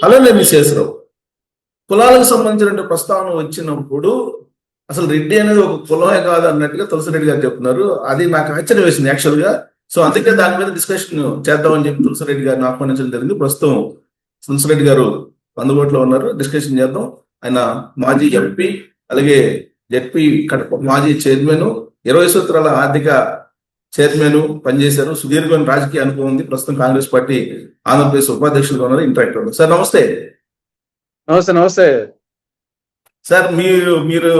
అలానే విశేషరావు కులాలకు సంబంధించిన ప్రస్తావన వచ్చినప్పుడు అసలు రెడ్డి అనేది ఒక కులమే కాదు అన్నట్టుగా తులసిరెడ్డి గారు చెప్తున్నారు. అది నాకు ఆశ్చర్యం వేసింది యాక్చువల్ గా. సో అందుకే దాని మీద డిస్కషన్ చేద్దామని చెప్పి తులసిరెడ్డి గారిని ఆహ్వానించడం జరిగింది. ప్రస్తుతం తులసిరెడ్డి గారు అందుబాటులో ఉన్నారు, డిస్కషన్ చేద్దాం. ఆయన మాజీ ఎంపీ, అలాగే జెడ్పీ కడప మాజీ చైర్మన్, 20 సూత్రాల ఆర్థిక చైర్మన్ పనిచేశారు. సుదీర్ఘమైన రాజకీయ అనుభవం ఉంది. ప్రస్తుతం కాంగ్రెస్ పార్టీ ఆంధ్రప్రదేశ్ ఉపాధ్యక్షులుగా ఉన్నారు. ఇంటరాక్టర్ సార్, నమస్తే. నమస్తే. నమస్తే సార్. మీరు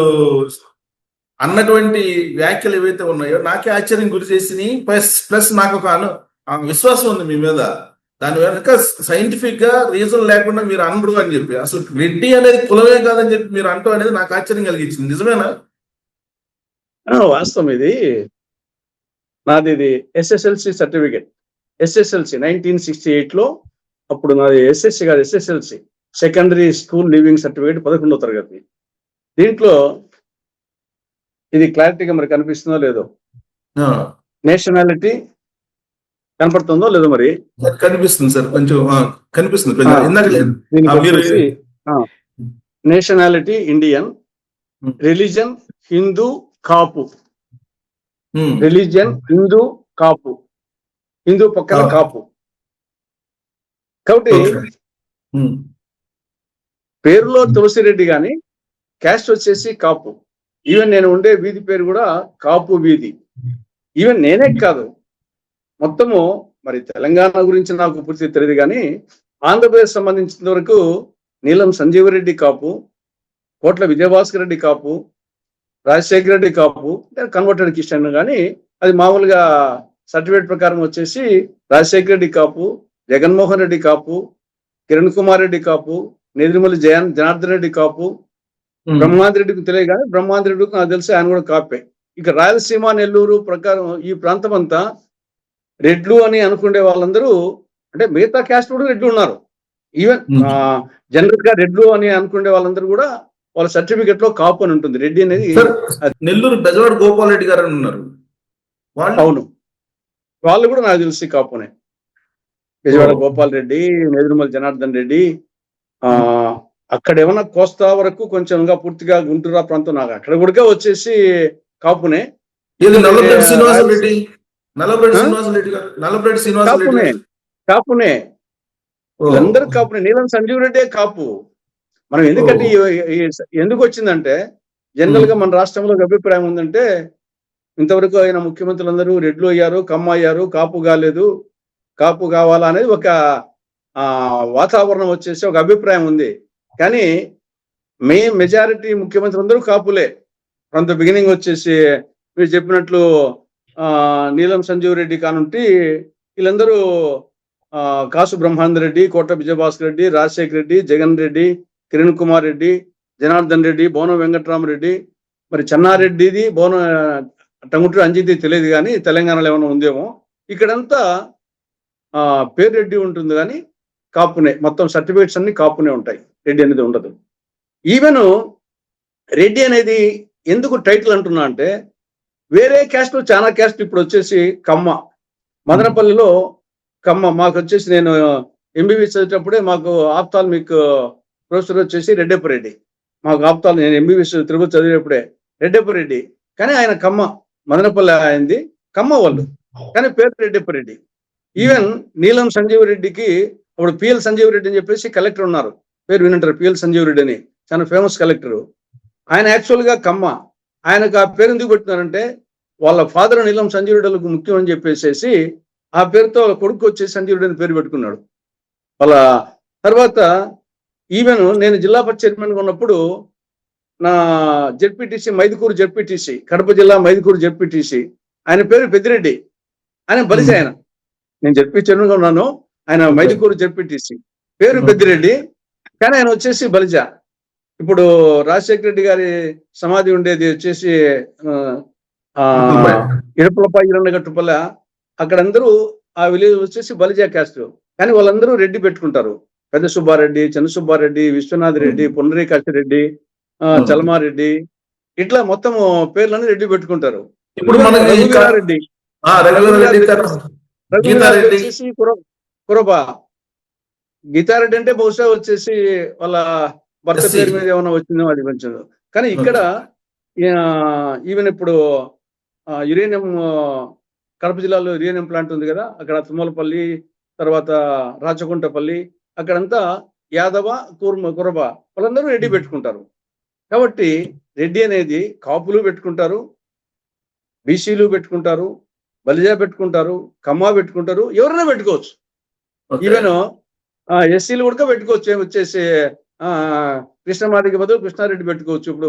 అన్నటువంటి వ్యాఖ్యలు ఏవైతే ఉన్నాయో నాకే ఆశ్చర్యం గురి చేసినాయి. ప్లస్ నాకు ఒక విశ్వాసం ఉంది మీ మీద. దాని వెనక సైంటిఫిక్ గా రీజన్ లేకుండా మీరు అనరు అని చెప్పి, అసలు రెడ్డి అనేది కులమే కాదని చెప్పి మీరు అంటాం అనేది నాకు ఆశ్చర్యం కలిగించింది. నిజమేనా? వాస్తవం. నాది ఎస్ఎస్ఎల్సి సర్టిఫికేట్. ఎస్ఎస్ఎల్సి 1968 లో. అప్పుడు నాది ఎస్ఎస్సి కాదు, SSLC secondary school leaving certificate, 11వ తరగతి. దీంట్లో ఇది క్లారిటీగా మరి కనిపిస్తుందో లేదో, నేషనాలిటీ కనపడుతుందో లేదో మరి. కనిపిస్తుంది సార్, కొంచెం కనిపిస్తుంది. నేషనాలిటీ ఇండియన్, రిలీజన్ హిందూ, కాపు. రిలీజియన్ హిందూ, కాపు. హిందూ పక్కన కాపు. కాబట్టి పేరులో తులసిరెడ్డి గాని క్యాస్ట్ వచ్చేసి కాపు. ఈవెన్ నేను ఉండే వీధి పేరు కూడా కాపు వీధి. ఈవెన్ నేనే కాదు, మొత్తము మరి తెలంగాణ గురించి నాకు పూర్తి తెలియదు కానీ ఆంధ్రప్రదేశ్ సంబంధించిన వరకు నీలం సంజీవరెడ్డి కాపు, కోట్ల విజయభాస్కర్ రెడ్డి కాపు, రాజశేఖర రెడ్డి కాపు. కన్వర్టెడ్ క్రిస్టియన్ కానీ అది మామూలుగా సర్టిఫికేట్ ప్రకారం వచ్చేసి రాజశేఖర రెడ్డి కాపు, జగన్మోహన్ రెడ్డి కాపు, కిరణ్ కుమార్ రెడ్డి కాపు, నెదిరిమల్లి జనార్దన్ రెడ్డి కాపు, బ్రహ్మాంతి రెడ్డికి తెలియదు కానీ బ్రహ్మాంతి రెడ్డికి నాకు తెలిసి ఆయన కూడా కాపే. ఇక రాయలసీమ, నెల్లూరు ప్రకారం ఈ ప్రాంతం అంతా రెడ్లు అని అనుకునే వాళ్ళందరూ, అంటే మిగతా క్యాస్ట్ కూడా రెడ్లు ఉన్నారు. ఈవెన్ జనరల్ గా రెడ్లు అని అనుకునే వాళ్ళందరూ కూడా వాళ్ళ సర్టిఫికెట్ లో కాపు అని ఉంటుంది. రెడ్డి అనేది నెల్లూరు బెజవాడ గోపాల్ రెడ్డి గారు ఉన్నారు. అవును, వాళ్ళు కూడా నాకు తెలిసి కాపునే. బెజవాడ గోపాల్ రెడ్డి, నెదురుమల్లి జనార్దన్ రెడ్డి. అక్కడ ఏమన్నా కోస్తా వరకు కొంచెంగా పూర్తిగా గుంటూరు ప్రాంతం, నాకు అక్కడ కూడా వచ్చేసి కాపునే. కాపునే వీళ్ళందరూ కాపునే. నీలం సంజీవ్ రెడ్డి కాపు. మనం ఎందుకంటే ఎందుకు వచ్చిందంటే, జనరల్ గా మన రాష్ట్రంలో అభిప్రాయం ఉందంటే, ఇంతవరకు అయిన ముఖ్యమంత్రులందరూ రెడ్లు అయ్యారు, కమ్మ అయ్యారు, కాపు కాలేదు, కాపు కావాలా అనేది ఒక వాతావరణం వచ్చేసి ఒక అభిప్రాయం ఉంది. కానీ మెజారిటీ ముఖ్యమంత్రులు అందరూ కాపులే ఫ్రమ్ ద బిగినింగ్. వచ్చేసి మీరు చెప్పినట్లు నీలం సంజీవ్ రెడ్డి కానుంటి వీళ్ళందరూ కాసు బ్రహ్మానంద రెడ్డి, కోట విజయభాస్కర్ రెడ్డి, రాజశేఖర రెడ్డి, జగన్ రెడ్డి, కిరణ్ కుమార్ రెడ్డి, జనార్దన్ రెడ్డి, బోనం వెంకట్రామరెడ్డి, మరి చెన్నారెడ్డిది బోనం టంగుటూరి అంజిది తెలియదు కానీ తెలంగాణలో ఏమైనా ఉందేమో. ఇక్కడంతా పేరు రెడ్డి ఉంటుంది కానీ కాపునే. మొత్తం సర్టిఫికేట్స్ అన్ని కాపునే ఉంటాయి, రెడ్డి అనేది ఉండదు. ఈవెన్ రెడ్డి అనేది ఎందుకు టైటిల్ అంటున్నా అంటే, వేరే క్యాస్ట్ చాలా క్యాస్ట్ ఇప్పుడు వచ్చేసి కమ్మ. మదనపల్లిలో కమ్మ. మాకు వచ్చేసి నేను ఎంబీబీఎస్ చదివేటప్పుడే మాకు ఆప్తాల్మిక్ ప్రొఫెసర్ వచ్చేసి రెడ్డప్పరెడ్డి. మాకు ఆప్తాలు, నేను ఎంబీబీఎస్ తిరుపతి చదివేటప్పుడే రెడ్డప్పరెడ్డి. కానీ ఆయన కమ్మ, మదనపల్లి అయింది కమ్మ వాళ్ళు, కానీ పేరు రెడ్డప్పరెడ్డి. ఈవెన్ నీలం సంజీవ్ రెడ్డికి అప్పుడు పిఎల్ సంజీవ్ రెడ్డి అని చెప్పేసి కలెక్టర్ ఉన్నారు, పేరు వినంటారు, పిఎల్ సంజీవ్ రెడ్డి అని, చాలా ఫేమస్ కలెక్టర్. ఆయన యాక్చువల్ గా కమ్మ. ఆయనకు ఆ పేరు ఎందుకు పెట్టినారంటే, వాళ్ళ ఫాదర్ నీలం సంజీవ్ రెడ్డిలకు ముఖ్యం అని చెప్పేసి ఆ పేరుతో వాళ్ళ కొడుకు వచ్చేసి సంజీవ్ రెడ్డి అని పేరు పెట్టుకున్నాడు. వాళ్ళ తర్వాత ఈవెన్ నేను జిల్లా పరిషత్ చైర్మన్గా ఉన్నప్పుడు నా జెడ్పీటీసీ మైదుకూరు జెడ్పీటీసీ, కడప జిల్లా మైదుకూరు జెడ్పీటీసీ, ఆయన పేరు పెద్దిరెడ్డి. ఆయన బలిజ. ఆయన నేను జెడ్పీ చైర్మన్గా ఉన్నాను, ఆయన మైదుకూరు జెడ్పీటీసీ, పేరు పెద్దిరెడ్డి, కానీ ఆయన వచ్చేసి బలిజ. ఇప్పుడు రాజశేఖర రెడ్డి గారి సమాధి ఉండేది వచ్చేసి ఇరపలపై ఇరండగట్టుపల్ల, అక్కడందరూ ఆ విలేజ్ వచ్చేసి బలిజా క్యాస్ట్. కానీ వాళ్ళందరూ రెడ్డి పెట్టుకుంటారు. పెద్ద సుబ్బారెడ్డి, చిన్న సుబ్బారెడ్డి, విశ్వనాథ్ రెడ్డి, పుండరీకాక్షరెడ్డి, చలమారెడ్డి, ఇట్లా మొత్తం పేర్లని రెడ్డి పెట్టుకుంటారు. ఇప్పుడు రఘువీరారెడ్డి వచ్చేసి కురబా. గీతారెడ్డి అంటే బహుశా వచ్చేసి వాళ్ళ భర్త SC. పేరు మీద ఏమైనా వచ్చిందో అది కొంచెం. కానీ ఇక్కడ ఈవెన్ ఇప్పుడు యురేనియం కడప జిల్లాలో యురేనియం ప్లాంట్ ఉంది కదా, అక్కడ తుమ్మలపల్లి, తర్వాత రాచకుంటపల్లి, అక్కడంతా యాదవ, కురబ వాళ్ళందరూ రెడ్డి పెట్టుకుంటారు. కాబట్టి రెడ్డి అనేది కాపులు పెట్టుకుంటారు, బీసీలు పెట్టుకుంటారు, బలిజా పెట్టుకుంటారు, కమ్మా పెట్టుకుంటారు, ఎవరైనా పెట్టుకోవచ్చు. ఈవెన్ ఎస్సీలు కూడా పెట్టుకోవచ్చు. వచ్చేసి కృష్ణమాదికి బదులు కృష్ణారెడ్డి పెట్టుకోవచ్చు. ఇప్పుడు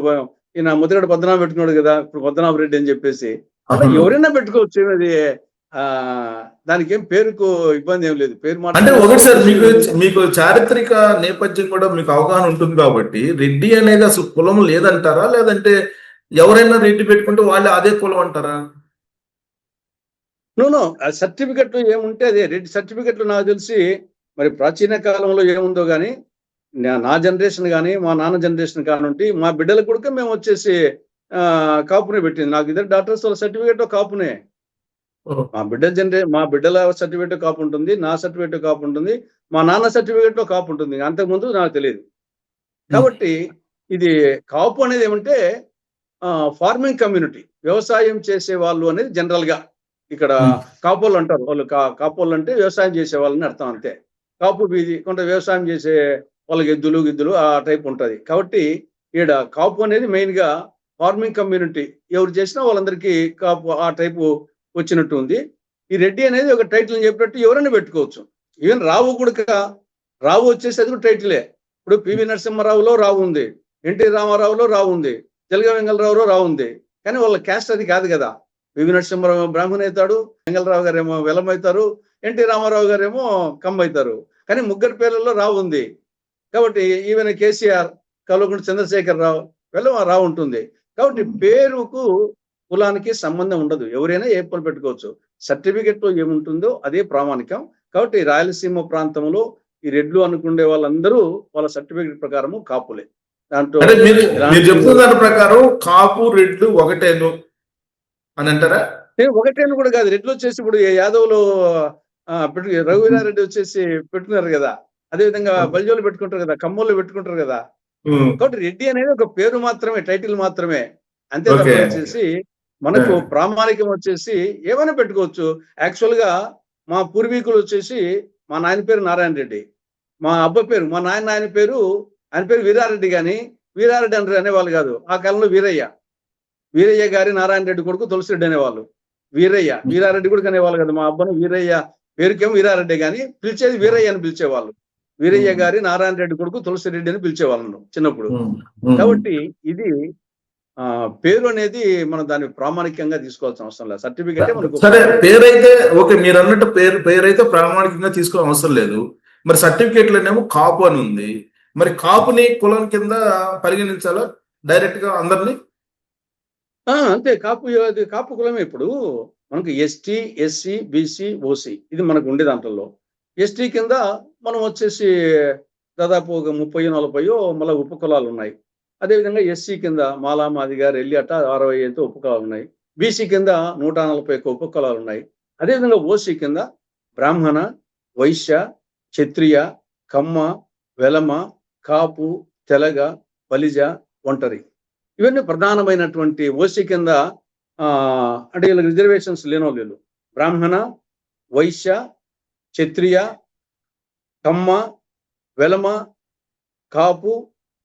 ఈయన ముద్రగడ పద్మనాభం పెట్టుకున్నాడు కదా, ఇప్పుడు పద్మనాభ రెడ్డి అని చెప్పేసి అలా ఎవరైనా పెట్టుకోవచ్చు. అది దానికి ఏం పేరుకు ఇబ్బంది ఏం లేదు. పేరు అంటే ఒకటి సార్, మీకు చారిత్రక నేపథ్యం కూడా మీకు అవగాహన ఉంటుంది కాబట్టి రెడ్డి అనేది అసలు కులం లేదంటారా, లేదంటే ఎవరైనా రెడ్డి పెట్టుకుంటే వాళ్ళు అదే కులం అంటారా? నో సర్టిఫికెట్లు ఏముంటే అదే రెడ్డి సర్టిఫికెట్లు. నాకు తెలిసి మరి ప్రాచీన కాలంలో ఏముందో కానీ నా జనరేషన్ కానీ మా నాన్న జనరేషన్ కానుంటి మా బిడ్డలకు కూడా మేము వచ్చేసి కాపునే పెట్టింది. నాకు ఇద్దరు డాక్టర్స్ వాళ్ళ సర్టిఫికేట్ కాపునే. మా బిడ్డల సర్టిఫికేట్ కాపు ఉంటుంది, నా సర్టిఫికేట్ కాపు ఉంటుంది, మా నాన్న సర్టిఫికేట్ లో కాపు ఉంటుంది. అంతకుముందు నాకు తెలియదు. కాబట్టి ఇది కాపు అనేది ఏమంటే ఫార్మింగ్ కమ్యూనిటీ, వ్యవసాయం చేసే వాళ్ళు అనేది జనరల్ గా ఇక్కడ కాపోళ్ళు అంటారు. వాళ్ళు కాపోళ్ళు అంటే వ్యవసాయం చేసే వాళ్ళని అర్థం, అంతే. కాపు బీది కొంత వ్యవసాయం చేసే వాళ్ళకి ఎద్దులు ఆ టైప్ ఉంటది. కాబట్టి ఈడ కాపు అనేది మెయిన్ గా ఫార్మింగ్ కమ్యూనిటీ, ఎవరు చేసినా వాళ్ళందరికీ కాపు ఆ టైపు వచ్చినట్టు ఉంది. ఈ రెడ్డి అనేది ఒక టైటిల్ చెప్పినట్టు ఎవరైనా పెట్టుకోవచ్చు. ఈవెన్ రావు కూడా, రావు వచ్చేసి అది కూడా టైటిలే. ఇప్పుడు పివి నరసింహారావులో రావు ఉంది, ఎన్టీ రామారావులో రావు ఉంది, జలగ వెంగళరావులో రావు ఉంది. కానీ వాళ్ళ క్యాస్ట్ అది కాదు కదా. పివి నరసింహారావు బ్రాహ్మణ్ అవుతాడు, వెంగళరావు గారు ఏమో వెలం అవుతారు, ఎన్టీ రామారావు గారు ఏమో కమ్మ అవుతారు. కానీ ముగ్గురు పేర్లలో రావు ఉంది. కాబట్టి ఈవెన్ కేసీఆర్, కల్వకుంట్ల చంద్రశేఖర్ రావు, వెలం రావు ఉంటుంది. కాబట్టి పేరుకు కులానికి సంబంధం ఉండదు. ఎవరైనా ఏ పేరు పెట్టుకోవచ్చు. సర్టిఫికెట్ లో ఏముంటుందో అదే ప్రామాణికం. కాబట్టి రాయలసీమ ప్రాంతంలో ఈ రెడ్లు అనుకునే వాళ్ళందరూ వాళ్ళ సర్టిఫికెట్ ప్రకారము కాపులే. దాంట్లో మీరు చెప్తున్న దాని ప్రకారం కాపు రెడ్లు ఒకటేను అని అంటారా? ఒకటేను కూడా కాదు. రెడ్లు వచ్చేసి ఇప్పుడు యాదవ్లో రఘువీరారెడ్డి వచ్చేసి పెట్టుకున్నారు కదా, అదే విధంగా బలిజోలు పెట్టుకుంటారు కదా, కమ్మోళ్ళు పెట్టుకుంటారు కదా. కాబట్టి రెడ్డి అనేది ఒక పేరు మాత్రమే, టైటిల్ మాత్రమే, అంతే తప్ప వచ్చేసి మనకు ప్రామాణికం వచ్చేసి ఏమైనా పెట్టుకోవచ్చు. యాక్చువల్ గా మా పూర్వీకులు వచ్చేసి మా నాయన పేరు నారాయణ రెడ్డి, మా పేరు మా నాయన పేరు ఆయన పేరు వీరారెడ్డి, కానీ వీరారెడ్డి అంటారు అనేవాళ్ళు కాదు. ఆ కాలంలో వీరయ్య గారి నారాయణ రెడ్డి కొడుకు తులసిరెడ్డి అనేవాళ్ళు. వీరారెడ్డి కూడా అనేవాళ్ళు కదా. మా అబ్బను వీరయ్య పేరుకేమో వీరారెడ్డి, కానీ పిలిచేది వీరయ్య అని పిలిచేవాళ్ళు. వీరయ్య గారి నారాయణ రెడ్డి కొడుకు తులసిరెడ్డి అని పిలిచేవాళ్ళను చిన్నప్పుడు. కాబట్టి ఇది పేరు అనేది మనం దాన్ని ప్రామాణికంగా తీసుకోవాల్సిన అవసరం లేదు. సర్టిఫికెట్ సరే, పేరైతే ఓకే, మీరు అన్నట్టు పేరైతే ప్రామాణికంగా తీసుకోవడం అవసరం లేదు. మరి సర్టిఫికేట్లోనేమో కాపు అని ఉంది. మరి కాపుని కులం కింద పరిగణించాలా డైరెక్ట్ గా అందరినీ? అంతే. కాపు కులమే. ఇప్పుడు మనకు ఎస్టీ, ఎస్సీ, బీసీ, ఓసీ ఇది మనకు ఉండే దాంట్లో. ఎస్టీ కింద మనం వచ్చేసి దాదాపు ఒక 30-40 మళ్ళీ ఉపకులాలు ఉన్నాయి. అదేవిధంగా ఎస్సీ కింద మాలా, మాదిగ, రెల్లి అట్ట 65 ఉపకులాలు ఉన్నాయి. బీసీ కింద 141 ఉపకులాలు ఉన్నాయి. అదేవిధంగా ఓసీ కింద బ్రాహ్మణ, వైశ్య, క్షత్రియ, కమ్మ, వెలమ, కాపు, తెలగ, బలిజ, ఒంటరి, ఇవన్నీ ప్రధానమైనటువంటి ఓసీ కింద. అంటే వీళ్ళకి రిజర్వేషన్స్ లేనోళ్ళు బ్రాహ్మణ, వైశ్య, క్షత్రియ, కమ్మ, వెలమ, కాపు,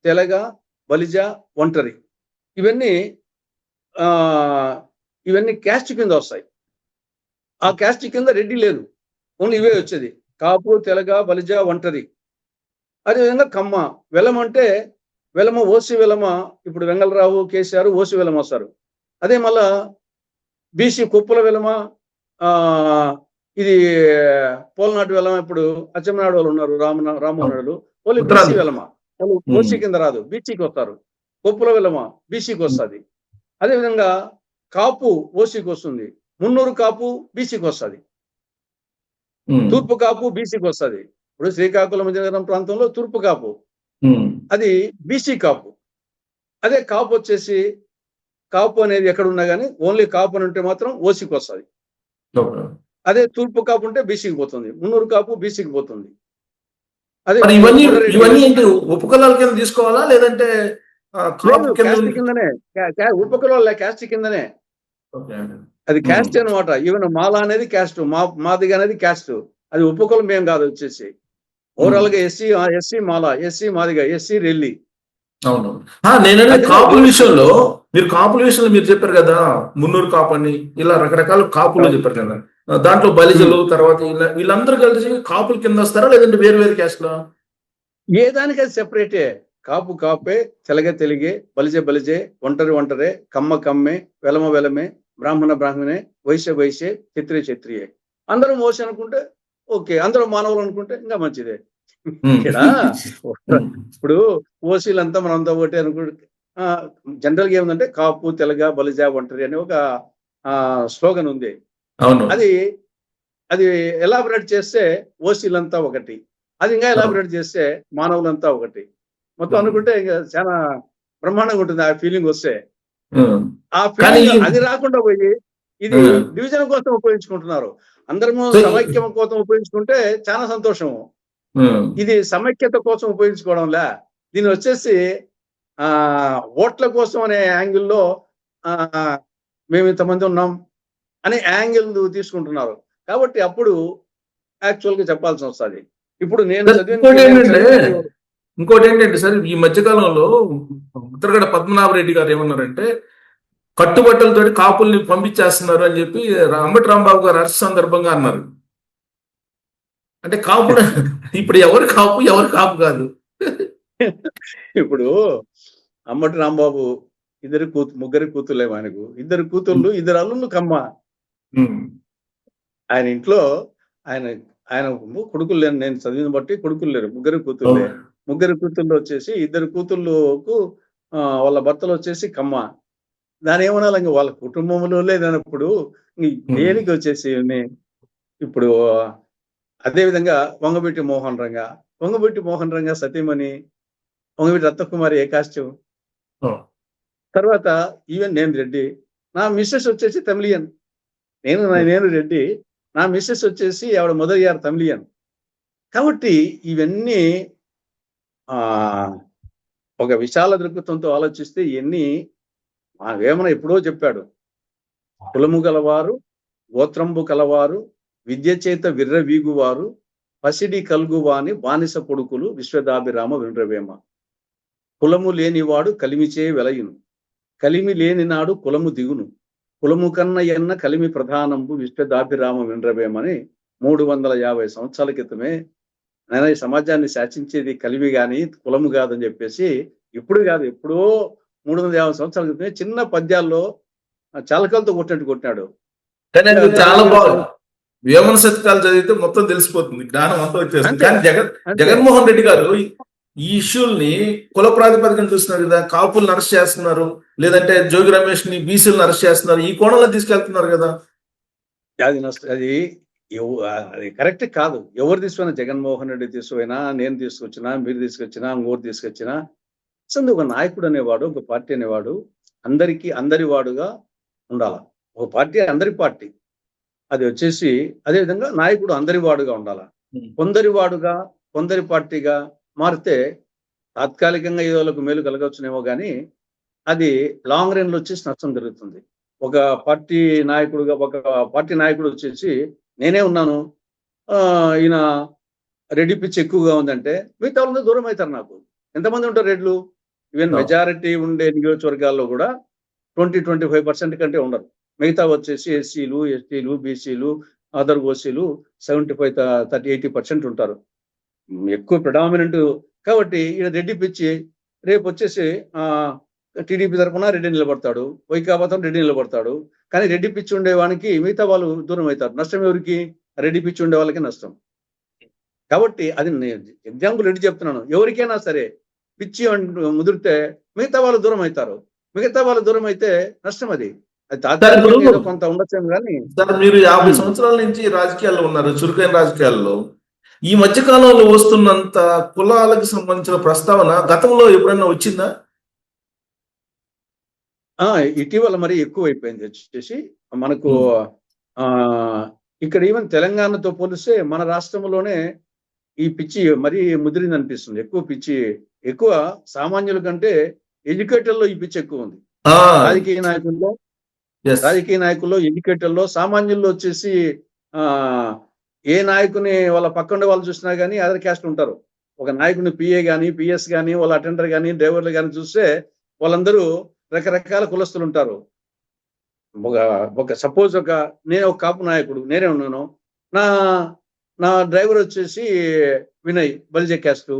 తెలగ, బలిజ, ఒంటరి, ఇవన్నీ క్యాస్ట్ కింద వస్తాయి. ఆ క్యాస్ట్ కింద రెడ్డి లేదు, ఓన్లీ ఇవే వచ్చేది: కాపు, తెలగ, బలిజ, ఒంటరి. అదేవిధంగా కమ్మ, వెలమ అంటే వెలమ, ఓసి వెలమ. ఇప్పుడు వెంగళరావు, కేసీఆర్ ఓసి వెలమ వస్తారు. అదే మళ్ళా బీసీ కుప్పల వెలమ, ఇది పోలనాటి వెలమ. ఇప్పుడు అచ్చెన్నాడు వాళ్ళు ఉన్నారు, రామనాయుడు, వాళ్ళు బీసీ వెలమ, వాళ్ళు ఓసీ కింద రాదు, బీసీకి వస్తారు. కుప్పల వెలమ బీసీకి వస్తుంది. అదేవిధంగా కాపు ఓసీకి వస్తుంది, మున్నూరు కాపు బీసీకి వస్తుంది, తూర్పు కాపు బీసీకి వస్తుంది. ఇప్పుడు శ్రీకాకుళం విజయనగరం ప్రాంతంలో తూర్పు కాపు, అది బీసీ కాపు. అదే కాపు వచ్చేసి కాపు అనేది ఎక్కడున్నా కానీ ఓన్లీ కాపు అని ఉంటే మాత్రం ఓసీకి వస్తుంది. అదే తూర్పు కాపు ఉంటే బీసీకి పోతుంది, మున్నూరు కాపు బీసీకి పోతుంది. అదే మరి ఇవన్నీ కొండరెడ్డి ఇవన్నీ ఏంటి ఉపకులాల కింద తీసుకోవాలా లేదంటే కాపు లేదు, కింద క్యాస్ట్ కిందనే, ఉపకులం క్యాస్ట్ కిందనే. ఓకే. అది క్యాస్ట్ అనమాట. ఈవెన్ మాల అనేది క్యాస్ట్, మాదిగ అనేది క్యాస్ట్. అది ఉపకులం ఏం కాదు వచ్చేసి. ఓవరాల్ గా ఎస్సీ మాల, ఎస్సీ మాదిగ, ఎస్సీ రెల్లి. అవును. నేననేది అది కాపుల విషయంలో మీరు చెప్పారు కదా, మున్నూరు కాపు అని ఇలా రకరకాల కాపులు చెప్పారు కదా. దాంట్లో బలిజలు తర్వాత వీళ్ళందరూ కలిసి కాపుల కింద వస్తారా లేదంటే వేరు వేరు క్యాస్ట్లా? ఏ దానికి అది సెపరేటే. కాపు కాపే, తెలగ తెలుగే, బలిజే బలిజే, ఒంటరి ఒంటరే, కమ్మ కమ్మే, వెలమ వెలమే, బ్రాహ్మణ బ్రాహ్మణే, వైశ్య వైశ్యే, క్షత్రియ క్షత్రియే. అందరూ మోసి అనుకుంటే ఓకే, అందరూ మానవులు అనుకుంటే ఇంకా మంచిదే. ఇక్కడ ఇప్పుడు ఓసీలంతా మనంతా ఒకటే అనుకుంటే జనరల్ గా ఏముందంటే కాపు తెలగ బలిజ ఒంటరి అనే ఒక స్లోగన్ ఉంది. అవును. అది ఎలాబరేట్ చేస్తే ఓసీలంతా ఒకటి, అది ఇంకా ఎలాబరేట్ చేస్తే మానవులంతా ఒకటి, మొత్తం అనుకుంటే ఇంకా చాలా బ్రహ్మాండంగా ఉంటుంది ఆ ఫీలింగ్ వస్తే. ఆ ఫీలింగ్ అది రాకుండా పోయి ఇది డివిజన్ కోసం ఉపయోగించుకుంటున్నారు. అందరము సమైక్యం కోసం ఉపయోగించుకుంటే చాలా సంతోషము. ఇది సమైక్యత కోసం ఉపయోగించుకోవడంలే, దీన్ని వచ్చేసి ఓట్ల కోసం అనే యాంగిల్లో మేము ఇంతమంది ఉన్నాం అనే యాంగిల్ తీసుకుంటున్నారు. కాబట్టి అప్పుడు యాక్చువల్ గా చెప్పాల్సి వస్తుంది. ఇప్పుడు నేను ఇంకోటి ఏంటంటే సార్, ఈ మధ్యకాలంలో ఉత్తరగడ పద్మనాభరెడ్డి గారు ఏమన్నారంటే కట్టుబట్టలతో కాపుల్ని పంపించేస్తున్నారు అని చెప్పి అంబటి రాంబాబు గారు అరెస్ట్ సందర్భంగా అన్నారు. అంటే కాపు ఇప్పుడు ఎవరు కాపు కాదు. ఇప్పుడు అంబటి రాంబాబు ముగ్గురు కూతుర్లేమో ఆయనకు, ఇద్దరు కూతుళ్ళు, ఇద్దరు అల్లుళ్ళు కమ్మ. ఆయన ఇంట్లో ఆయన కొడుకులు లేరు, నేను చదివిన బట్టి కొడుకులు లేరు, ముగ్గురు కూతుళ్ళే. ముగ్గురు కూతుళ్ళు వచ్చేసి ఇద్దరు కూతుళ్ళకు వాళ్ళ భర్తలు వచ్చేసి కమ్మ. దాని ఏమన్నా ఇంకా వాళ్ళ కుటుంబంలో లేదన్నప్పుడు దేనికి వచ్చేసి ఇప్పుడు అదే విధంగా వంగబెట్టి మోహన్ రంగా సతీమణి వంగబెట్టి రత్నకుమారి ఏ కాస్ట్యూమ్. తర్వాత ఈవెన్ నేను రెడ్డి, నా మిస్సెస్ వచ్చేసి తమిళియన్. నేను రెడ్డి, నా మిస్సెస్ వచ్చేసి ఆవిడ మొదలయ్యారు తమిళియన్. కాబట్టి ఇవన్నీ ఒక విశాల దృక్పథంతో ఆలోచిస్తే ఇవన్నీ వేమన ఎప్పుడో చెప్పాడు. కులము గలవారు, గోత్రంబు కలవారు, విద్య చేత విర్రవీగువారు, పసిడి కల్గువాని బానిస కొడుకులు విశ్వదాభిరామ వినరవేమ. కులము లేనివాడు కలిమిచే వెలయును, కలిమి లేని నాడు కులము దిగును, కులము కన్న ఎన్న కలిమి ప్రధానంబు విశ్వదాభిరామ వినరవేమని 350 సంవత్సరాల క్రితమే నేను ఈ సమాజాన్ని శాసించేది కలిమి గాని కులము కాదని చెప్పేసి, ఇప్పుడు కాదు ఎప్పుడో 350 సంవత్సరాల క్రితమే చిన్న పద్యాల్లో చాలకలతో కొట్టినాడు. కానీ అది చాలా బాగుంది. వేమన శతకాలు చదివితే మొత్తం తెలిసిపోతుంది, జ్ఞానం అంతా వచ్చేస్తుంది. కానీ జగన్మోహన్ రెడ్డి గారు ఈ ఇష్యూల్ని కుల ప్రాతిపదికన చూస్తున్నారు కదా. కాపులను అరెస్ట్ చేస్తున్నారు, లేదంటే జోగి రమేష్ ని బీసీలను అరెస్ట్ చేస్తున్నారు, ఈ కోణంలో తీసుకెళ్తున్నారు కదా. అది కరెక్ట్ కాదు. ఎవరు తీసుకున్నా, జగన్మోహన్ రెడ్డి తీసుకుపోయినా, నేను తీసుకొచ్చినా, మీరు తీసుకొచ్చినా, ఇంకోరు తీసుకొచ్చినా, అసలు ఒక నాయకుడు అనేవాడు, ఒక పార్టీ అనేవాడు అందరి వాడుగా ఉండాల. ఒక పార్టీ అందరి పార్టీ, అది వచ్చేసి అదే విధంగా నాయకుడు అందరి వాడుగా ఉండాల. కొందరి పార్టీగా మారితే తాత్కాలికంగా ఏదోలకు మేలు కలగవచ్చునేమో కానీ అది లాంగ్ రన్ లో వచ్చేసి నష్టం జరుగుతుంది. ఒక పార్టీ నాయకుడు వచ్చేసి నేనే ఉన్నాను, ఈయన రెడ్డి పిచ్చి ఎక్కువగా ఉందంటే మిగతా వాళ్ళందరూ దూరం అవుతారు. నాకు ఎంతమంది ఉంటారు రెడ్లు? ఈవెన్ మెజారిటీ ఉండే నియోజకవర్గాల్లో కూడా 20-25% కంటే ఉండరు. మిగతా వచ్చేసి ఎస్సీలు, ఎస్టీలు, బీసీలు, అదర్ ఓసీలు 75-80% ఉంటారు, ఎక్కువ ప్రిడామినెంట్. కాబట్టి ఈయన రెడ్డి పిచ్చి రేపు వచ్చేసి టీడీపీ తరఫున రెడ్డి నిలబడతాడు, వైకాపా తరఫున రెడ్డి నిలబడతాడు. కానీ రెడ్డి పిచ్చి ఉండేవానికి మిగతా వాళ్ళు దూరం అవుతారు. నష్టం ఎవరికి? రెడ్డి పిచ్చి ఉండే వాళ్ళకి నష్టం. కాబట్టి అది ఎగ్జాంపుల్ రెడ్డి చెప్తున్నాను. ఎవరికైనా సరే పిచ్చి ముదిరితే మిగతా వాళ్ళు దూరం అవుతారు. మిగతా వాళ్ళు దూరం అయితే నష్టం. అది తాత్కాలికంగా కొంత ఉండొచ్చు. కానీ సార్, మీరు 50 సంవత్సరాల నుంచి రాజకీయాల్లో ఉన్నారు, చురుకైన రాజకీయాల్లో. ఈ మధ్య కాలంలో వస్తున్నంత కులాలకు సంబంధించిన ప్రస్తావన గతంలో ఎప్పుడైనా వచ్చిందా? ఇటీవల మరి ఎక్కువ అయిపోయింది. వచ్చేసి మనకు ఇక్కడ ఈవెన్ తెలంగాణతో పోలిస్తే మన రాష్ట్రంలోనే ఈ పిచ్చి మరీ ముదిరింది అనిపిస్తుంది. ఎక్కువ సామాన్యుల కంటే ఎడ్యుకేటర్లో ఈ పిచ్చి ఎక్కువ ఉంది. రాజకీయ నాయకుల్లో ఎడ్యుకేటర్లో సామాన్యుల్లో వచ్చేసి ఏ నాయకుని వాళ్ళ పక్కన వాళ్ళు చూసినా కానీ అదర్ క్యాస్ట్ ఉంటారు. ఒక నాయకుని పిఏ కానీ పిఎస్ కానీ వాళ్ళ అటెండర్ కానీ డ్రైవర్లు కానీ చూస్తే వాళ్ళందరూ రకరకాల కులస్తులు ఉంటారు. సపోజ్ నేను ఒక కాపు నాయకుడు, నేనే ఉన్నాను. నా డ్రైవర్ వచ్చేసి వినయ్ బలిజ క్యాస్టు,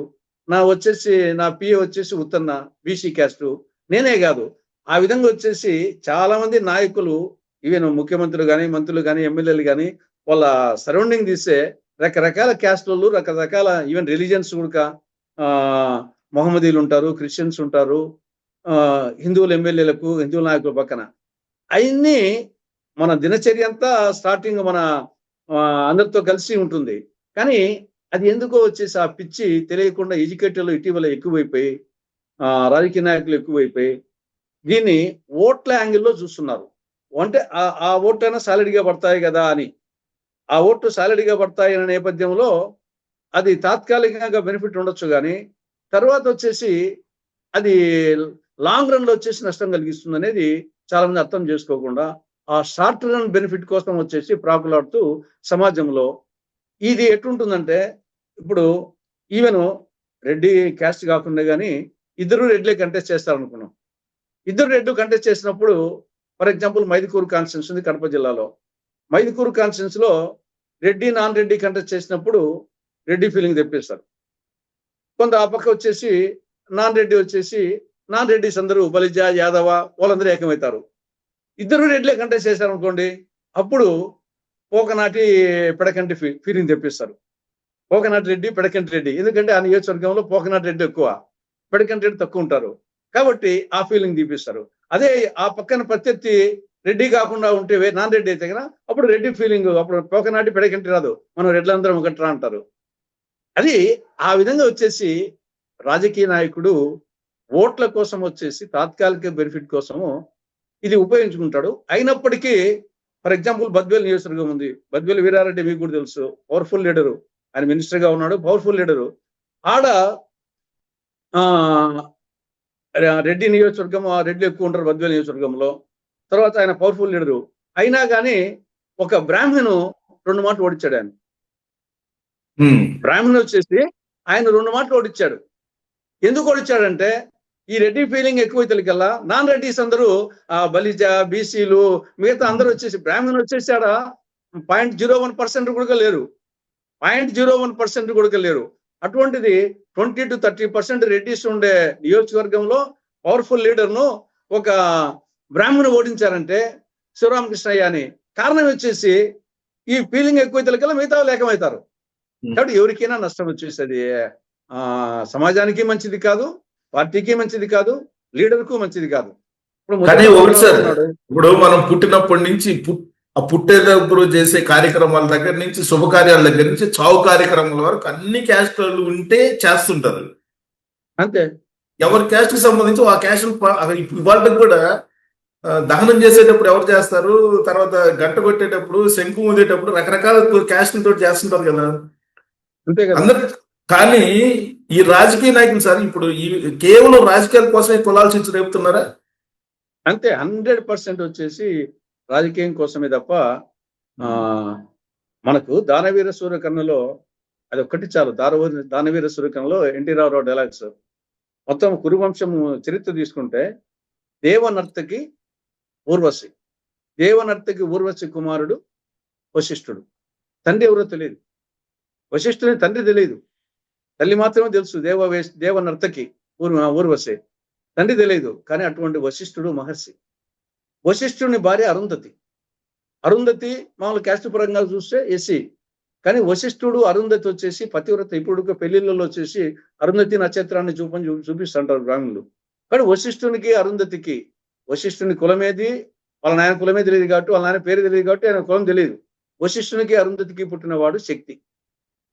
నా పిఏ వచ్చేసి ఉత్తన్న బీసీ క్యాస్టు. నేనే కాదు, ఆ విధంగా వచ్చేసి చాలా మంది నాయకులు, ఈవెన్ ముఖ్యమంత్రులు కానీ మంత్రులు కానీ ఎమ్మెల్యేలు కానీ వాళ్ళ సరౌండింగ్ తీస్తే రకరకాల క్యాస్టులు, రకరకాల ఈవెన్ రిలీజియన్స్ కూడా మొహమ్మదీలు ఉంటారు, క్రిస్టియన్స్ ఉంటారు, హిందువుల ఎమ్మెల్యేలకు హిందువుల నాయకుల పక్కన అవన్నీ మన దినచర్య అంతా స్టార్టింగ్ మన అందరితో కలిసి ఉంటుంది. కానీ అది ఎందుకో వచ్చేసి ఆ పిచ్చి తెలియకుండా ఎడ్యుకేటర్లు ఇటీవల ఎక్కువైపోయి, రాజకీయ నాయకులు ఎక్కువైపోయి దీన్ని ఓట్ల యాంగిల్లో చూస్తున్నారు. అంటే ఆ ఓట్లైనా సాలిడ్గా పడతాయి కదా అని. ఆ ఓట్లు సాలిడ్గా పడతాయి అనే నేపథ్యంలో అది తాత్కాలికంగా బెనిఫిట్ ఉండొచ్చు, కానీ తర్వాత వచ్చేసి అది లాంగ్ రన్ లో వచ్చేసి నష్టం కలిగిస్తుంది అనేది చాలా మంది అర్థం చేసుకోకుండా ఆ షార్ట్ రన్ బెనిఫిట్ కోసం వచ్చేసి ప్రాకులాడుతూ సమాజంలో ఇది ఎట్లుంటుందంటే, ఇప్పుడు ఈవెన్ రెడ్డి క్యాస్ట్ కాకుండా కానీ ఇద్దరు రెడ్లే కంటెస్ట్ చేస్తారనుకున్నాం. ఇద్దరు రెడ్లు కంటెస్ట్ చేసినప్పుడు ఫర్ ఎగ్జాంపుల్ మైదుకూరు కాన్స్టిట్యూన్స్ ఉంది కడప జిల్లాలో. మైదుకూరు కాన్స్టిట్యూన్స్ లో రెడ్డి నాన్ రెడ్డి కంటెస్ట్ చేసినప్పుడు రెడ్డి ఫీలింగ్ తెప్పిస్తారు. కొంత ఆ పక్క వచ్చేసి నాన్ రెడ్డిస్ అందరూ బలిజ యాదవ వాళ్ళందరూ ఏకమవుతారు. ఇద్దరు రెడ్లే కంటెస్ట్ చేశారనుకోండి, అప్పుడు పోకనాటి పెడకంటి ఫీలింగ్ తెప్పిస్తారు. పోకనాటి రెడ్డి పెడకంటి రెడ్డి, ఎందుకంటే ఆ నియోజకవర్గంలో పోకనాటి రెడ్డి ఎక్కువ, పెడకంటి రెడ్డి తక్కువ ఉంటారు కాబట్టి ఆ ఫీలింగ్ తీపిస్తారు. అదే ఆ పక్కన ప్రత్యర్థి రెడ్డి కాకుండా ఉంటే నాన్ రెడ్డి అయితే కదా అప్పుడు రెడ్డి ఫీలింగ్, అప్పుడు పోకనాటి పెడకంటి రాదు, మనం రెడ్లందరం ఒకట్రా అంటారు. అది ఆ విధంగా వచ్చేసి రాజకీయ నాయకుడు ఓట్ల కోసం వచ్చేసి తాత్కాలిక బెనిఫిట్ కోసము ఇది ఉపయోగించుకుంటాడు. అయినప్పటికీ ఫర్ ఎగ్జాంపుల్ బద్వేల్ నియోజకవర్గం ఉంది, బద్వేల్ వీరారెడ్డి మీకు కూడా తెలుసు, పవర్ఫుల్ లీడరు, ఆయన మినిస్టర్ గా ఉన్నాడు, పవర్ఫుల్ లీడరు. ఆడ రెడ్డి నియోజకవర్గం, రెడ్డి ఎక్కువ ఉంటారు బద్వేల్ నియోజకవర్గంలో. తర్వాత ఆయన పవర్ఫుల్ లీడరు అయినా కానీ ఒక బ్రాహ్మణు 2 మాటలు ఓడించాడు. ఆయన బ్రాహ్మణ్ వచ్చేసి ఆయన 2 మాటలు ఓడించాడు. ఎందుకు ఓడించాడంటే ఈ రెడ్డి ఫీలింగ్ ఎక్కువైతేకల్లా నాన్ రెడ్డిస్ అందరూ బలిజ బీసీలు మిగతా అందరూ వచ్చేసి బ్రాహ్మణ్ వచ్చేసి ఆడ 0.01% కూడా లేరు, 0.01% కూడా లేరు. అటువంటిది 20 to 30% రెడ్డిస్ ఉండే నియోజకవర్గంలో పవర్ఫుల్ లీడర్ను ఒక బ్రాహ్మణ్ ఓడించారంటే శివరామకృష్ణయ్య అని. కారణం వచ్చేసి ఈ ఫీలింగ్ ఎక్కువైతేకల్లా మిగతా లేకమవుతారు. కాబట్టి ఎవరికైనా నష్టం వచ్చేసి సమాజానికి మంచిది కాదు, పార్టీకి మంచిది కాదు, లీడర్కు మంచిది కాదు. ఇప్పుడు మనం పుట్టినప్పటి నుంచి పుట్టేటప్పుడు చేసే కార్యక్రమాల దగ్గర నుంచి శుభకార్యాల దగ్గర నుంచి చావు కార్యక్రమాల వరకు అన్ని క్యాస్ట్లు ఉంటే చేస్తుంటారు. అంతే, ఎవరి క్యాస్ట్ కి సంబంధించి ఆ క్యాస్ట్ ఇవాళ కూడా దహనం చేసేటప్పుడు ఎవరు చేస్తారు, తర్వాత గంట కొట్టేటప్పుడు శంకు ఊదేటప్పుడు రకరకాల క్యాస్ట్ తోటి చేస్తుంటారు కదా. అంతే కదా. అందరు కానీ ఈ రాజకీయ నాయకులు సార్ ఇప్పుడు కేవలం రాజకీయాల కోసమే కులాలు చిచ్చు రేపుతున్నారా? అంతే, 100% వచ్చేసి రాజకీయం కోసమే తప్ప. మనకు దానవీర సూర్యకర్ణలో అది ఒక్కటి చాలు. దానవీర సూర్యకర్ణలో ఎన్టీ రామారావు డైలాగ్స్ మొత్తం కురువంశం చరిత్ర తీసుకుంటే దేవనర్తకి ఊర్వశి కుమారుడు వశిష్ఠుడు. తండ్రి ఎవరో తెలియదు, వశిష్ఠుని తండ్రి తెలియదు, తల్లి మాత్రమే తెలుసు దేవనర్తకి ఊర్వశి, తండ్రి తెలియదు. కానీ అటువంటి వశిష్ఠుడు మహర్షి. వశిష్ఠుని భార్య అరుంధతి మామూలు క్యాస్ట్ పరంగా చూస్తే ఎస్సీ, కానీ వశిష్ఠుడు అరుంధతి వచ్చేసి పతివ్రత. ఇప్పుడు పెళ్లిళ్ళలో వచ్చేసి అరుంధతి నక్షత్రాన్ని చూపిస్తుంటారు బ్రాహ్మణులు. కానీ వశిష్ఠునికి అరుంధతికి వశిష్ఠుని కులమేది, వాళ్ళ నాయన కులమే తెలియదు కాబట్టి, వాళ్ళ నాయన పేరు తెలియదు కాబట్టి ఆయన కులం తెలియదు. వశిష్ఠునికి అరుంధతికి పుట్టినవాడు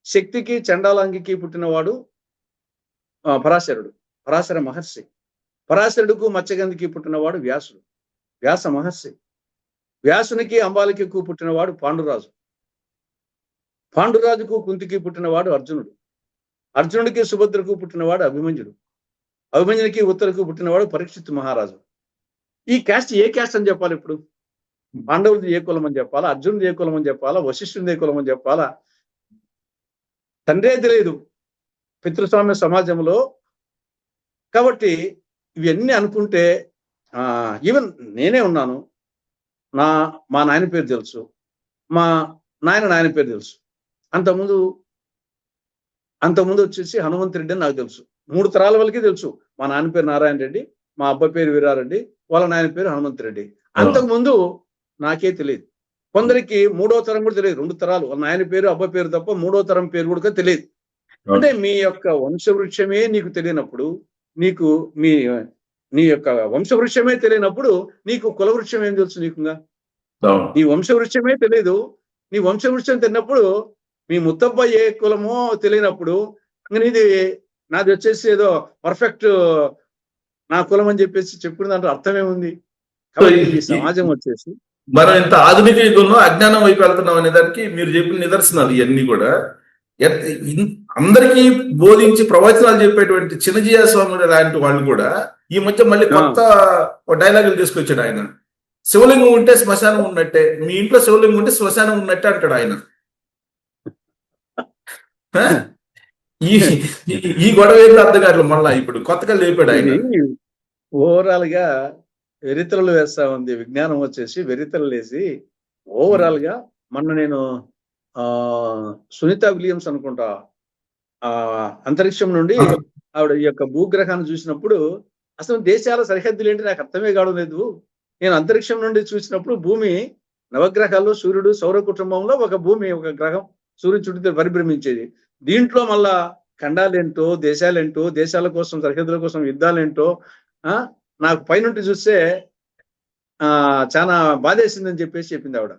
శక్తికి చండాలాంగికి పుట్టినవాడు పరాశర మహర్షి. పరాశరుడుకు మత్స్యగంధికి పుట్టినవాడు వ్యాస మహర్షి. వ్యాసునికి అంబాలికకు పుట్టినవాడు పాండురాజుకు కుంతికి పుట్టినవాడు అర్జునుడు. అర్జునుడికి సుభద్రకు పుట్టినవాడు అభిమన్యుడు. అభిమన్యుడికి ఉత్తరకు పుట్టినవాడు పరీక్షిత్ మహారాజు. ఈ క్యాస్ట్ ఏ క్యాస్ట్ అని చెప్పాలి ఇప్పుడు? పాండవులది ఏ కులం అని చెప్పాలా, అర్జునుది ఏ కులం అని చెప్పాలా, వశిష్ఠుడి ఏ కులం అని చెప్పాలా? తండ్రే తెలియదు పితృస్వామ్య సమాజంలో. కాబట్టి ఇవన్నీ అనుకుంటే ఈవెన్ నేనే ఉన్నాను, మా నాయన పేరు తెలుసు, మా నాయన పేరు తెలుసు. అంతకుముందు వచ్చేసి హనుమంత్ రెడ్డి అని నాకు తెలుసు. 3 తరాల వాళ్ళకి తెలుసు. మా నాన్న పేరు నారాయణ రెడ్డి, మా అబ్బాయి పేరు వీరారెడ్డి, వాళ్ళ నాయన పేరు హనుమంత్ రెడ్డి. అంతకుముందు నాకే తెలియదు. కొందరికి 3వ తరం కూడా తెలియదు. 2 తరాలు వాళ్ళ నాయన పేరు అబ్బాయి పేరు తప్ప 3వ తరం పేరు కూడా తెలియదు. అంటే మీ యొక్క వంశవృక్షమే నీకు తెలియనప్పుడు, నీ యొక్క వంశవృక్షమే తెలియనప్పుడు నీకు కులవృక్షం ఏం తెలుసు? నీకుగా నీ వంశవృక్షమే తెలియదు. నీ వంశవృక్షం తెలియనప్పుడు మీ ముత్తబ్బ ఏ కులమో తెలియనప్పుడు నాది వచ్చేసి ఏదో పర్ఫెక్ట్ నా కులం అని చెప్పేసి చెప్పుకునే దాంట్లో అర్థమేముంది? కాబట్టి ఈ సమాజం వచ్చేసి మనం ఇంత ఆధునిక యుగంలో అజ్ఞానం వైపు వెళ్తున్నాం అనే దానికి మీరు చెప్పిన నిదర్శనాలు ఇవన్నీ కూడా. అందరికీ బోధించి ప్రవచనాలు చెప్పేటువంటి చిన్నజీయ స్వామి లాంటి వాళ్ళు కూడా ఈ మధ్య మళ్ళీ కొత్త డైలాగులు తీసుకొచ్చాడు ఆయన. శివలింగం ఉంటే శ్మశానం ఉన్నట్టే, మీ ఇంట్లో శివలింగం ఉంటే శ్మశానం ఉన్నట్టే అంటాడు ఆయన. ఈ గొడవ ఏంటో అర్థం కావట్లేదు. మళ్ళా ఇప్పుడు కొత్తగా లేపాడు ఆయన. ఓవరాల్ గా వెరితలు వేస్తా ఉంది విజ్ఞానం వచ్చేసి, వెరితలు వేసి ఓవరాల్ గా. మొన్న నేను సునీత విలియమ్స్ అనుకుంటా అంతరిక్షం నుండి ఆవిడ ఈ యొక్క భూగ్రహాన్ని చూసినప్పుడు అసలు దేశాల సరిహద్దులు ఏంటి నాకు అర్థమే కావడం లేదు. నేను అంతరిక్షం నుండి చూసినప్పుడు భూమి నవగ్రహాల్లో సూర్యుడు సౌర కుటుంబంలో ఒక భూమి, ఒక గ్రహం సూర్యుని చుట్టూ పరిభ్రమించేది. దీంట్లో మళ్ళా ఖండాలేంటో, దేశాలేంటో, దేశాల కోసం సరిహద్దుల కోసం యుద్ధాలేంటో నాకు పైనుండి చూస్తే చాలా బాధేసిందని చెప్పేసి చెప్పింది ఆవిడ.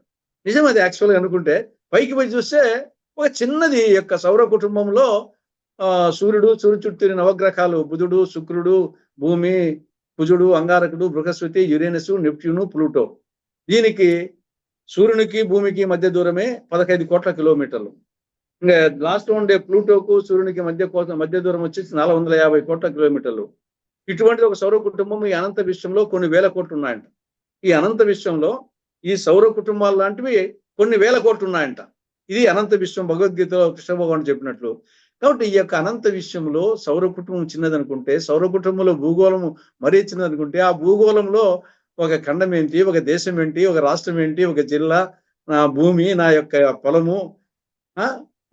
నిజం అది యాక్చువల్గా అనుకుంటే. పైకి పోయి చూస్తే ఒక చిన్నది యొక్క సౌర కుటుంబంలో సూర్యుడు, సూర్యుడు చుట్టూ నవగ్రహాలు బుధుడు, శుక్రుడు, భూమి, కుజుడు, అంగారకుడు, బృహస్పతి, యురేనస్, నెప్ట్యూను, ప్లూటో. దీనికి సూర్యునికి భూమికి మధ్య దూరమే 15 కోట్ల కిలోమీటర్లు. ఇంకా లాస్ట్ ఉండే ప్లూటోకు సూర్యునికి మధ్య దూరం వచ్చేసి 450 కోట్ల కిలోమీటర్లు. ఇటువంటి ఒక సౌర కుటుంబం ఈ అనంత విశ్వంలో కొన్ని వేల కోట్లు ఉన్నాయంట. ఈ అనంత విశ్వంలో ఈ సౌర కుటుంబాలు లాంటివి కొన్ని వేల కోట్లు ఉన్నాయంట. ఇది అనంత విశ్వం, భగవద్గీతలో కృష్ణ భగవానుడు చెప్పినట్లు. కాబట్టి ఈ యొక్క అనంత విశ్వంలో సౌర కుటుంబం చిన్నదనుకుంటే, సౌర కుటుంబంలో భూగోళము మరీ చిన్నదనుకుంటే, ఆ భూగోళంలో ఒక ఖండం ఏంటి, ఒక దేశం ఏంటి, ఒక రాష్ట్రం ఏంటి, ఒక జిల్లా, నా భూమి, నా యొక్క పొలము.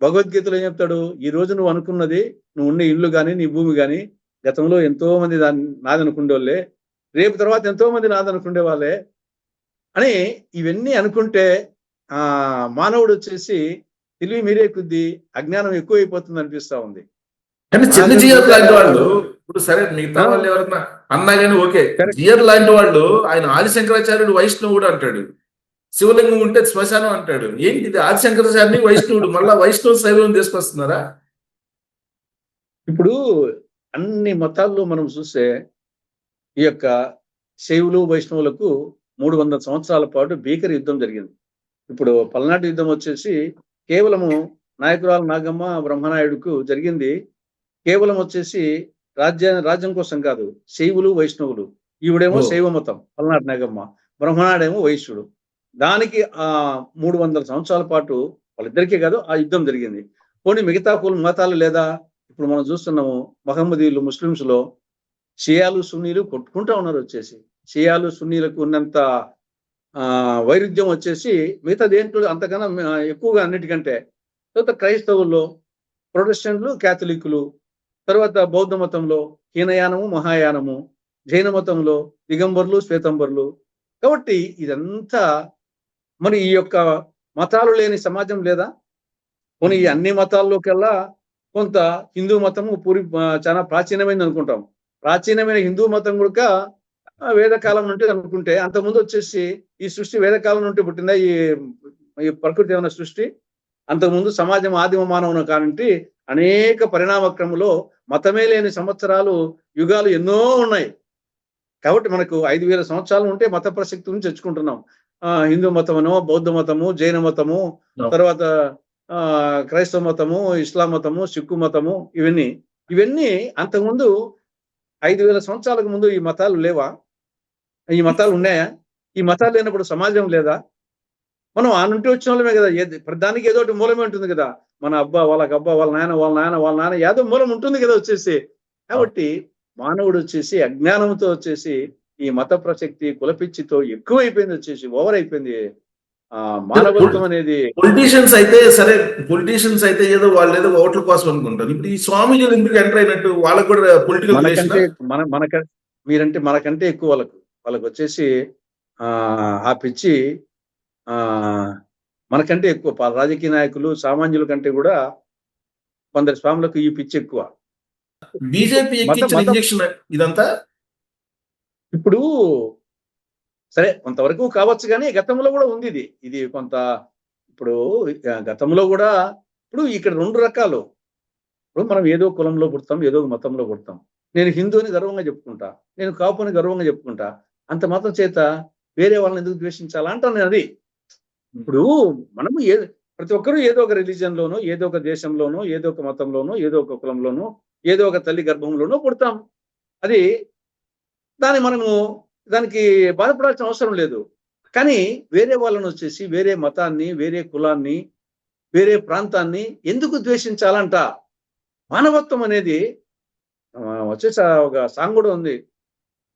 భగవద్గీతలో ఏం చెప్తాడు? ఈ రోజు నువ్వు అనుకున్నది, నువ్వు ఉన్న ఇల్లు కానీ నీ భూమి కానీ గతంలో ఎంతో మంది నాదనుకునే వాళ్ళే, రేపు తర్వాత ఎంతో మంది నాదనుకునే వాళ్ళే అని ఇవన్నీ అనుకుంటే మానవుడు వచ్చేసి తెలివి మీరే కొద్దీ అజ్ఞానం ఎక్కువైపోతుంది అనిపిస్తా ఉంది. కానీ చిన్న జియర్ లాంటి వాళ్ళు ఇప్పుడు సరే మిగతా వాళ్ళు ఎవరన్నా అన్నా కానీ ఓకే, జియర్ లాంటి వాళ్ళు ఆయన ఆదిశంకరాచార్యుడు వైష్ణవుడు అంటాడు, శివలింగం ఉంటే శ్మశానం అంటాడు. ఏంటి ఇది? ఆదిశంకరాచార్యుని వైష్ణవుడు మళ్ళా వైష్ణవ శైవం తీసుకొస్తున్నారా? ఇప్పుడు అన్ని మతాల్లో మనం చూస్తే ఈ యొక్క శైవులు వైష్ణవులకు 300 సంవత్సరాల పాటు భీకర యుద్ధం జరిగింది. ఇప్పుడు పల్నాటి యుద్ధం వచ్చేసి కేవలము నాయకురాలు నాగమ్మ బ్రహ్మనాయుడుకు జరిగింది. కేవలం వచ్చేసి రాజ్యం కోసం కాదు, శైవులు వైష్ణవులు. ఈవిడేమో శైవ మతం పల్నాటి నాగమ్మ, బ్రహ్మనాయుడేమో వైశ్యుడు. దానికి 300 సంవత్సరాల పాటు వాళ్ళిద్దరికీ కాదు ఆ యుద్ధం జరిగింది. పోనీ మిగతా మతాలు లేదా? ఇప్పుడు మనం చూస్తున్నాము మహమ్మదీయులు, ముస్లిమ్స్ లో షియాలు సున్నీలు కొట్టుకుంటా ఉన్నారు. వచ్చేసి షియాలు సున్నీలకు ఉన్నంత వైరుధ్యం వచ్చేసి మిగతా దేంట్లో అంతకన్నా ఎక్కువగా అన్నిటికంటే. తర్వాత క్రైస్తవుల్లో ప్రొటెస్టెంట్లు, క్యాథలిక్కులు, తర్వాత బౌద్ధ మతంలో హీనయానము, మహాయానము, జైన మతంలో దిగంబర్లు, శ్వేతంబర్లు. కాబట్టి ఇదంతా మరి ఈ యొక్క మతాలు లేని సమాజం లేదా? కొన్ని ఈ అన్ని మతాల్లోకెల్లా కొంత హిందూ మతము చాలా ప్రాచీనమైనది అనుకుంటాం. ప్రాచీనమైన హిందూ మతం కూడా వేదకాలం నుండి అనుకుంటే, అంతకుముందు వచ్చేసి ఈ సృష్టి వేదకాలం నుండి పుట్టిందా? ఈ ప్రకృతి ఏమైనా సృష్టి? అంతకుముందు సమాజం ఆదిమ మానవుని కానుంటి అనేక పరిణామక్రమంలో మతమే లేని సంవత్సరాలు, యుగాలు ఎన్నో ఉన్నాయి. కాబట్టి మనకు 5000 సంవత్సరాలు ఉంటే మత ప్రసక్తి నుంచి తెచ్చుకుంటున్నాం. హిందూ మతమునో, బౌద్ధ మతము, జైన మతము, తర్వాత క్రైస్తవ మతము, ఇస్లాం మతము, సిక్కు మతము, ఇవన్నీ అంతకుముందు 5,000 సంవత్సరాలకు ముందు ఈ మతాలు లేవా? ఈ మతాలు ఉన్నాయా? ఈ మతాలు లేనప్పుడు సమాజం లేదా? మనం ఆ నుండి వచ్చిన వాళ్ళమే కదా. ప్రతిదానికి ఏదో ఒకటి మూలమే ఉంటుంది కదా. మన వాళ్ళకి వాళ్ళ నాయన వాళ్ళ నాయన వాళ్ళ నాయన ఏదో మూలం ఉంటుంది కదా వచ్చేసి. కాబట్టి మానవుడు వచ్చేసి అజ్ఞానంతో వచ్చేసి ఈ మత ప్రసక్తి, కులపిచ్చితో ఎక్కువైపోయింది, వచ్చేసి ఓవర్ అయిపోయింది. మానవత్వం అనేది. పొలిటీషియన్స్ అయితే సరే, పొలిటీషియన్స్ అయితే ఏదో వాళ్ళు ఏదో ఓట్ల కోసం అనుకుంటారు. ఇప్పుడు ఈ స్వామీజీలు ఎందుకు ఎంటర్ అయినట్టు? వాళ్ళకు కూడా పొలిటికల్ మనకంటే మీరంటే మనకంటే ఎక్కువ వాళ్ళకి వచ్చేసి ఆ పిచ్చి మనకంటే ఎక్కువ. రాజకీయ నాయకులు, సామాన్యుల కంటే కూడా కొందరు స్వాములకు ఈ పిచ్చి ఎక్కువ. బీజేపీ ఎక్కించిన ఇంజెక్షన్ ఇదంతా. ఇప్పుడు సరే కొంతవరకు కావచ్చు, కానీ గతంలో కూడా ఉంది ఇది కొంత. ఇప్పుడు గతంలో కూడా ఇప్పుడు ఇక్కడ 2 రకాలు. ఇప్పుడు మనం ఏదో కులంలో పుడతాం, ఏదో మతంలో పుడతాం. నేను హిందూ అని గర్వంగా చెప్పుకుంటా, నేను కాపు అని గర్వంగా చెప్పుకుంటా. అంత మాత్రం చేత వేరే వాళ్ళని ఎందుకు ద్వేషించాలా అంటాను నేను. అది ఇప్పుడు మనము ప్రతి ఒక్కరూ ఏదో ఒక రిలీజన్ లోనో, ఏదో ఒక దేశంలోనో, ఏదో ఒక మతంలోనో, ఏదో ఒక కులంలోనో, ఏదో ఒక తల్లి గర్భంలోనో పుడతాం. అది దానికి బాధపడాల్సిన అవసరం లేదు. కానీ వేరే వాళ్ళని వచ్చేసి వేరే మతాన్ని, వేరే కులాన్ని, వేరే ప్రాంతాన్ని ఎందుకు ద్వేషించాలంట? మానవత్వం అనేది వచ్చేసి ఒక సాంగ్ కూడా ఉంది.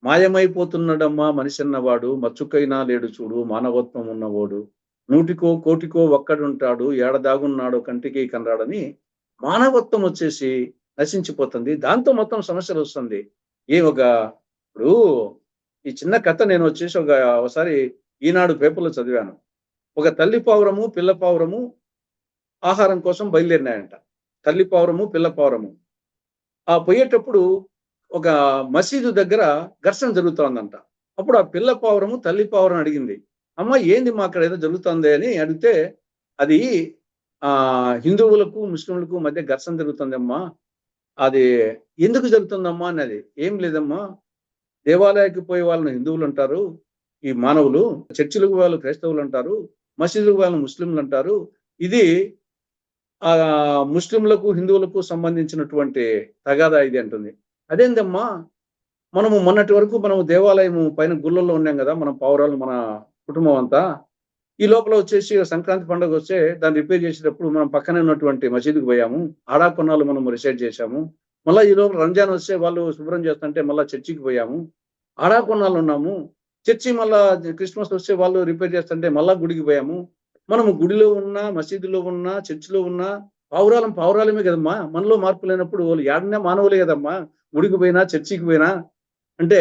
మాయమైపోతున్నాడమ్మా మనిషి అన్నవాడు, మచ్చుకైనా లేడు చూడు మానవత్వం ఉన్నవాడు, 100కో 1,00,00,000 ఒక్కడుంటాడు, ఏడదాగున్నాడు కంటికి కనరాడని. మానవత్వం వచ్చేసి నశించిపోతుంది. దాంతో మొత్తం సమస్యలు వస్తుంది. ఇప్పుడు ఈ చిన్న కథ నేను వచ్చేసి ఒకసారి ఈనాడు పేపర్లో చదివాను. ఒక తల్లి పావురము, పిల్ల పావురము ఆహారం కోసం బయలుదేరినాయంట. తల్లి పావురము, పిల్ల పావురము పోయేటప్పుడు ఒక మసీదు దగ్గర ఘర్షణ జరుగుతోందంట. అప్పుడు ఆ పిల్ల పావురము తల్లి పావురం అడిగింది, అమ్మ ఏంది మా అక్కడ ఏదో జరుగుతుంది అని అడిగితే, అది హిందువులకు ముస్లింలకు మధ్య ఘర్షణ జరుగుతుందమ్మా, అది ఎందుకు జరుగుతుందమ్మా అన్నది. ఏం లేదమ్మా, దేవాలయానికి పోయే వాళ్ళని హిందువులు అంటారు, ఈ మానవులు, చర్చిలకు వాళ్ళు క్రైస్తవులు అంటారు, మసీదులకు వాళ్ళు ముస్లింలు అంటారు. ఇది ముస్లింలకు హిందువులకు సంబంధించినటువంటి తగాదా ఇది అంటుంది. అదేందమ్మా, మనము మొన్నటి వరకు మనము దేవాలయం పైన గుళ్ళల్లో ఉన్నాం కదా, మనం పావురాలు, మన కుటుంబం అంతా. ఈ లోపల వచ్చేసి సంక్రాంతి పండుగ వస్తే దాన్ని రిపేర్ చేసేటప్పుడు మనం పక్కనే ఉన్నటువంటి మసీదుకు పోయాము, ఆడా కొన్నాళ్ళు మనం రిసైడ్ చేశాము. మళ్ళీ ఈ లోపల రంజాన్ వస్తే వాళ్ళు శుభ్రం చేస్తుంటే మళ్ళీ చర్చికి పోయాము, ఆడా కొన్నాళ్ళు ఉన్నాము. చర్చి మళ్ళా క్రిస్మస్ వస్తే వాళ్ళు రిపేర్ చేస్తుంటే మళ్ళా గుడికి పోయాము. మనము గుడిలో ఉన్నా, మసీదులో ఉన్నా, చర్చిలో ఉన్నా పావురాలమే కదమ్మా. మనలో మార్పు లేనప్పుడు వాళ్ళు ఏడన్నా మానవులే కదమ్మా, గుడికి పోయినా చర్చికి పోయినా. అంటే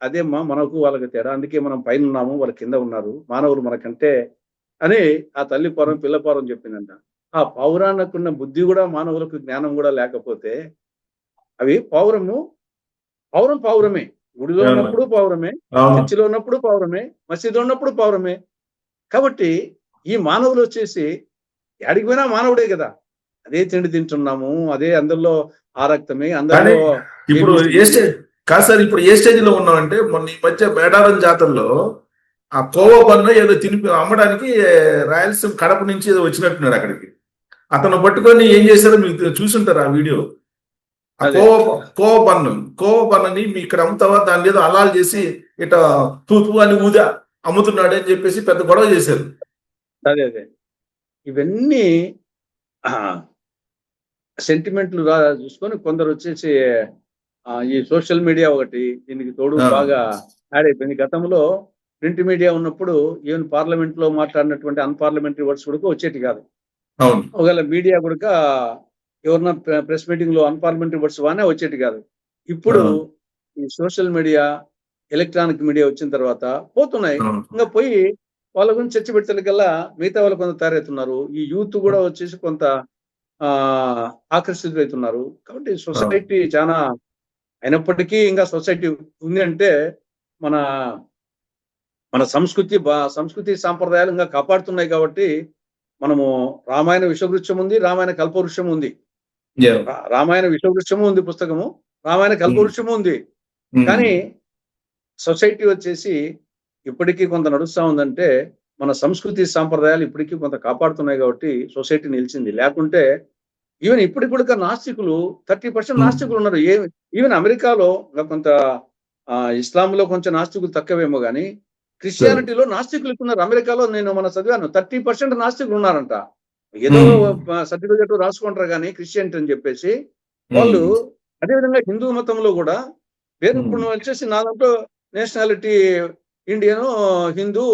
అదేమ్మా మనకు వాళ్ళకి తేడా. అందుకే మనం పైన ఉన్నాము, వాళ్ళ కింద ఉన్నారు మానవులు మనకంటే అని ఆ తల్లి పావురం పిల్ల పావురం చెప్పిందంట. ఆ పావురాన్నకున్న బుద్ధి కూడా మానవులకు జ్ఞానం కూడా లేకపోతే అవి పావురమే. గుడిలో ఉన్నప్పుడు పావురమే, చర్చిలో ఉన్నప్పుడు పావురమే, మసీదులో ఉన్నప్పుడు పావురమే. కాబట్టి ఈ మానవులు వచ్చేసి ఎడికి పోయినా మానవుడే కదా. అదే తిండి తింటున్నాము, అదే అందరిలో ఆ రక్తమే అందరిలో. ఇప్పుడు కాదు సార్, ఇప్పుడు ఏ స్టేజ్ లో ఉన్నామంటే, మొన్న ఈ మధ్య మేడారం జాతరలో ఆ కోవా బన్ను ఏదో అమ్మడానికి రాయలసీమ కడప నుంచి ఏదో వచ్చినట్టున్నాడు అక్కడికి. అతను పట్టుకొని ఏం చేశారో మీకు చూసుంటారు ఆ వీడియో. కోవా బన్నని మీ ఇక్కడ అమ్ముతావా, దాని ఏదో అలాలు చేసి ఇట తూతు అని ఊదా అమ్ముతున్నాడు అని చెప్పేసి పెద్ద గొడవ చేశారు. అదే ఇవన్నీ సెంటిమెంట్లు చూసుకొని కొందరు వచ్చేసి ఈ సోషల్ మీడియా ఒకటి దీనికి తోడు బాగా యాడ్ అయిపోయింది. గతంలో ప్రింట్ మీడియా ఉన్నప్పుడు ఈవెన్ పార్లమెంట్ లో మాట్లాడినటువంటి అన్పార్లమెంటరీ వర్డ్స్ కూడా వచ్చేటి కాదు. ఒకవేళ మీడియా కూడా ఎవరన్నా ప్రెస్ మీటింగ్ లో అన్పార్లమెంటరీ వర్డ్స్ వానే వచ్చేటి కాదు. ఇప్పుడు ఈ సోషల్ మీడియా, ఎలక్ట్రానిక్ మీడియా వచ్చిన తర్వాత పోతున్నాయి. ఇంకా పోయి వాళ్ళ గురించి చర్చ పెట్టేకల్లా మిగతా వాళ్ళు కొంత తయారవుతున్నారు. ఈ యూత్ కూడా వచ్చేసి కొంత ఆకర్షితులవుతున్నారు. కాబట్టి సొసైటీ చాలా అయినప్పటికీ ఇంకా సొసైటీ ఉంది అంటే మన సంస్కృతి సాంప్రదాయాలు ఇంకా కాపాడుతున్నాయి. కాబట్టి మనము రామాయణ విషవృక్షం ఉంది, రామాయణ కల్పవృక్షం ఉంది. రామాయణ విషవృక్షము ఉంది పుస్తకము, రామాయణ కల్పవృక్షము ఉంది. కానీ సొసైటీ వచ్చేసి ఇప్పటికీ కొంత నడుస్తా ఉందంటే మన సంస్కృతి సాంప్రదాయాలు ఇప్పటికీ కొంత కాపాడుతున్నాయి కాబట్టి సొసైటీ నిలిచింది. లేకుంటే ఈవెన్ ఇప్పటికి కూడా నాస్తికులు 30% నాస్తికులు ఉన్నారు. ఈవెన్ అమెరికాలో ఇంకా కొంత ఇస్లాంలో కొంచెం నాస్తికులు తక్కువేమో గానీ క్రిస్టియానిటీలో నాస్తికులు ఉన్నారు. అమెరికాలో నేను మన చదివాను 30% నాస్తికులు ఉన్నారంట. ఏదో సర్టిఫికెట్ రాసుకుంటారు కానీ క్రిస్టియానిటీ అని చెప్పేసి వాళ్ళు. అదేవిధంగా హిందూ మతంలో కూడా పేరు ఇప్పుడు వచ్చేసి నా దాంట్లో నేషనాలిటీ ఇండియను, హిందూ,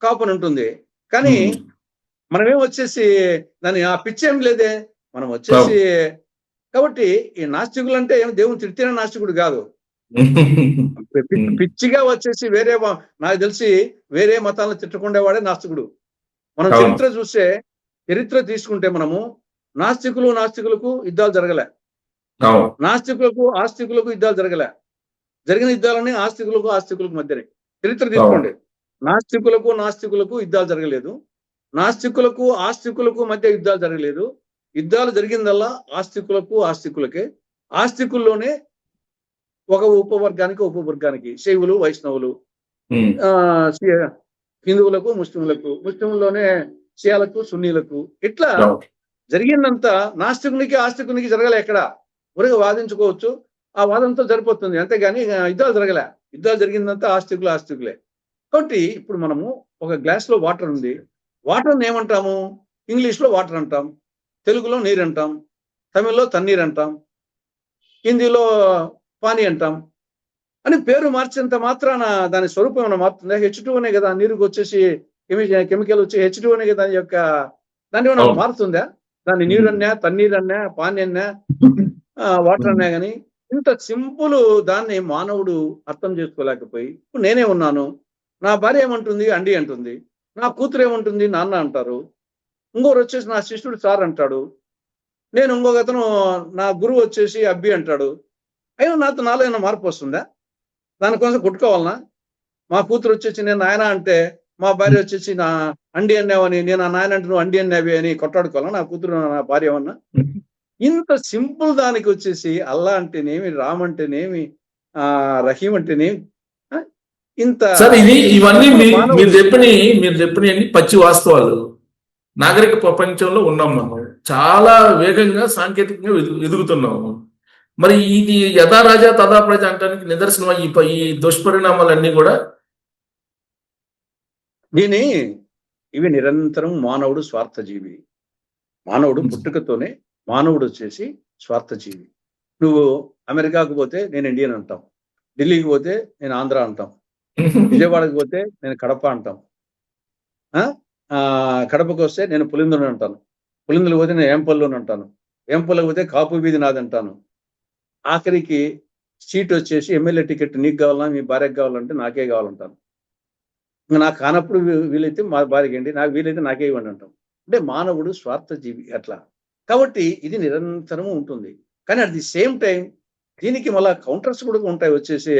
కాపు అని ఉంటుంది. కానీ మనమేం వచ్చేసి దాని ఆ పిచ్చేం లేదే. మనం వచ్చేసి కాబట్టి ఈ నాస్తికులు అంటే ఏం దేవుని తిడితేనే నాస్తికుడు కాదు. పిచ్చిగా వచ్చేసి వేరే నాకు తెలిసి వేరే మతాలను తిట్టుకునేవాడే నాస్తికుడు. మనం చరిత్ర తీసుకుంటే మనము నాస్తికులకు యుద్ధాలు జరగలే. నాస్తికులకు ఆస్తికులకు యుద్ధాలు జరగలే. జరిగిన యుద్ధాలన్నీ ఆస్తికులకు మధ్యనే. చరిత్ర తీసుకోండి. నాస్తికులకు యుద్ధాలు జరగలేదు. నాస్తికులకు ఆస్తికులకు మధ్య యుద్ధాలు జరగలేదు. యుద్ధాలు జరిగిందల్లా ఆస్తికులకే. ఆస్తికుల్లోనే ఒక ఉపవర్గానికి శైవులు, వైష్ణవులు, హిందువులకు, ముస్లింల్లోనే షియాలకు, సున్నీలకు, ఇట్లా జరిగిందంతా ఆస్తికునికి జరగలే. ఎక్కడ ఊరిగా వాదించుకోవచ్చు, ఆ వాదంతో సరిపోతుంది, అంతేగాని యుద్ధాలు జరగలే. యుద్ధాలు జరిగిందంతా ఆస్తికులే. కాబట్టి ఇప్పుడు మనము ఒక గ్లాస్ లో వాటర్ ఉంది. వాటర్ ఏమంటాము? ఇంగ్లీష్ లో వాటర్ అంటాం, తెలుగులో నీరు అంటాం, తమిళ్లో తన్నీరు అంటాం, హిందీలో పానీ అంటాం. అని పేరు మార్చేంత మాత్రాన దాని స్వరూపం ఏమైనా మారుతుందా? H2O కదా నీరుకి వచ్చేసి కెమికల్ వచ్చి H2O కదా దాని ఏమైనా మారుతుందా? దాన్ని నీరు అన్నా, తన్నీరు అన్నా, పానీ అన్నా, వాటర్ అన్నా కానీ ఇంత సింపుల్ దాన్ని మానవుడు అర్థం చేసుకోలేకపోయి, ఇప్పుడు నేనే ఉన్నాను, నా భార్య ఏమంటుంది? అండి అంటుంది. నా కూతురు ఏమంటుంది? నాన్న అంటారు. ఇంకోరు వచ్చేసి నా శిష్యుడు సార్ అంటాడు. నేను ఇంకొక అతను నా గురువు వచ్చేసి అబ్బి అంటాడు. అయినా నాలో ఏమైనా మార్పు వస్తుందా? దానికోసం కొట్టుకోవాలనా? మా కూతురు వచ్చేసి నేను నాయన అంటే, మా భార్య వచ్చేసి నా అండి అన్నావని, నేను ఆ నాయన అంటే నువ్వు అండి అన్నావి అని కొట్టాడుకోవాలా? నా కూతురు నా భార్య ఏమన్నా? ఇంత సింపుల్ దానికి వచ్చేసి అల్లా అంటేనేమి, రామ్ అంటేనేమి, రహీం అంటేనేమి, ఇంత ఇవన్నీ మీరు చెప్పిన పచ్చి వాస్తవాలు. నాగరిక ప్రపంచంలో ఉన్నాం మనం, చాలా వేగంగా సాంకేతికంగా ఎదుగుతున్నాము. మరి ఇది యథా రాజా తథా ప్రజ అంటానికి నిదర్శనం ఈ దుష్పరిణామాలన్నీ కూడా ఇవి నిరంతరం మానవుడు స్వార్థజీవి. మానవుడు పుట్టుకతోనే మానవుడు వచ్చేసి స్వార్థజీవి. నువ్వు అమెరికాకు పోతే నేను ఇండియన్ అంటాం, ఢిల్లీకి పోతే నేను ఆంధ్ర అంటాం, విజయవాడకి పోతే నేను కడప అంటాం, కడపకు వస్తే నేను పులిందుని అంటాను, పులిందులకు పోతే నేను ఏంపల్లుని అంటాను, ఏంపల్లకు పోతే కాపు వీధి నాది అంటాను. ఆఖరికి సీట్ వచ్చేసి ఎమ్మెల్యే టికెట్ నీకు కావాలన్నా, మీ భార్యకు కావాలంటే నాకే కావాలంటాను. ఇంకా నాకు కానప్పుడు వీలైతే మా భార్యకి, నాకు వీలైతే నాకే ఇవ్వండి అంటాం. అంటే మానవుడు స్వార్థజీవి అట్లా. కాబట్టి ఇది నిరంతరము ఉంటుంది. కానీ అట్ ది సేమ్ టైం దీనికి మళ్ళా కౌంటర్స్ కూడా ఉంటాయి. వచ్చేసి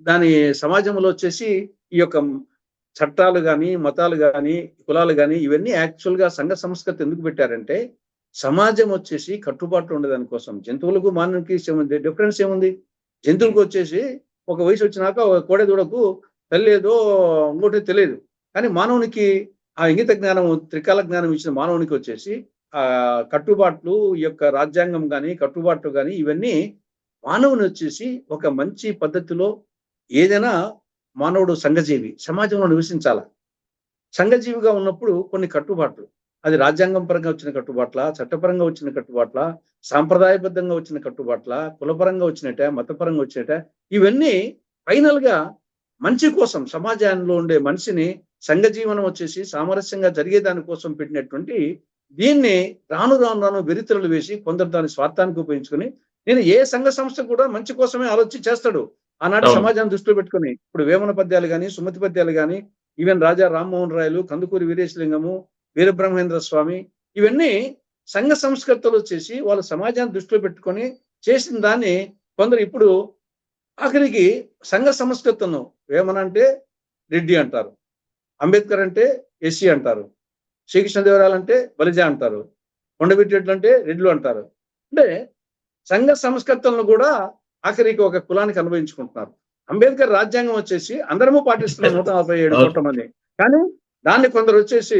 దాని సమాజంలో వచ్చేసి ఈ యొక్క చట్టాలు కానీ, మతాలు కానీ, కులాలు కానీ ఇవన్నీ యాక్చువల్గా సంఘ సంస్కృతి ఎందుకు పెట్టారంటే సమాజం వచ్చేసి కట్టుబాట్లు ఉండేదాని కోసం. జంతువులకు మానవునికి డిఫరెన్స్ ఏముంది? జంతువులకు వచ్చేసి ఒక వయసు వచ్చినాక కోడె దూడకు తెలియదో ఇంకోటి తెలియదు. కానీ మానవునికి ఆ ఇంగిత జ్ఞానం, త్రికాల జ్ఞానం ఇచ్చిన మానవునికి వచ్చేసి ఆ కట్టుబాట్లు, ఈ యొక్క రాజ్యాంగం కానీ, కట్టుబాట్లు కానీ ఇవన్నీ మానవుని వచ్చేసి ఒక మంచి పద్ధతిలో ఏదైనా మానవుడు సంఘజీవి సమాజంలో నివసించాల. సంఘజీవిగా ఉన్నప్పుడు కొన్ని కట్టుబాట్లు, అది రాజ్యాంగం పరంగా వచ్చిన కట్టుబాట్ల, చట్టపరంగా వచ్చిన కట్టుబాట్ల, సాంప్రదాయబద్ధంగా వచ్చిన కట్టుబాట్ల, కులపరంగా వచ్చినట్ట, మతపరంగా వచ్చినట్ట, ఇవన్నీ ఫైనల్ గా మంచి కోసం సమాజంలో ఉండే మనిషిని సంఘ జీవనం వచ్చేసి సామరస్యంగా జరిగే దానికోసం పెట్టినటువంటి దీన్ని రాను వెరితెరలు వేసి కొందరు దాని స్వార్థానికి ఉపయోగించుకొని, నేను ఏ సంఘ సంస్థ కూడా మంచి కోసమే ఆలోచించి చేస్తాడు. ఆనాటి సమాజాన్ని దృష్టిలో పెట్టుకుని ఇప్పుడు వేమన పద్యాలు కానీ, సుమతి పద్యాలు కానీ, ఈవెన్ రాజా రామ్మోహన్ రాయలు, కందుకూరి వీరేశలింగము, వీరబ్రహ్మేంద్ర స్వామి, ఇవన్నీ సంఘ సంస్కర్తలు వచ్చేసి వాళ్ళ సమాజాన్ని దృష్టిలో పెట్టుకొని చేసిన దాన్ని కొందరు ఇప్పుడు ఆఖరికి సంఘ సంస్కృతను వేమన అంటే రెడ్డి అంటారు, అంబేద్కర్ అంటే ఎస్సీ అంటారు, శ్రీకృష్ణదేవరాయలు అంటే బలిజ అంటారు, కొండవీటి అంటే రెడ్లు అంటారు. అంటే సంఘ సంస్కర్తలను కూడా ఆఖరికి ఒక కులానికి అనుభవించుకుంటున్నారు. అంబేద్కర్ రాజ్యాంగం వచ్చేసి అందరము పాటిస్తున్నారు 147 కోట్ల మంది. కానీ దాన్ని కొందరు వచ్చేసి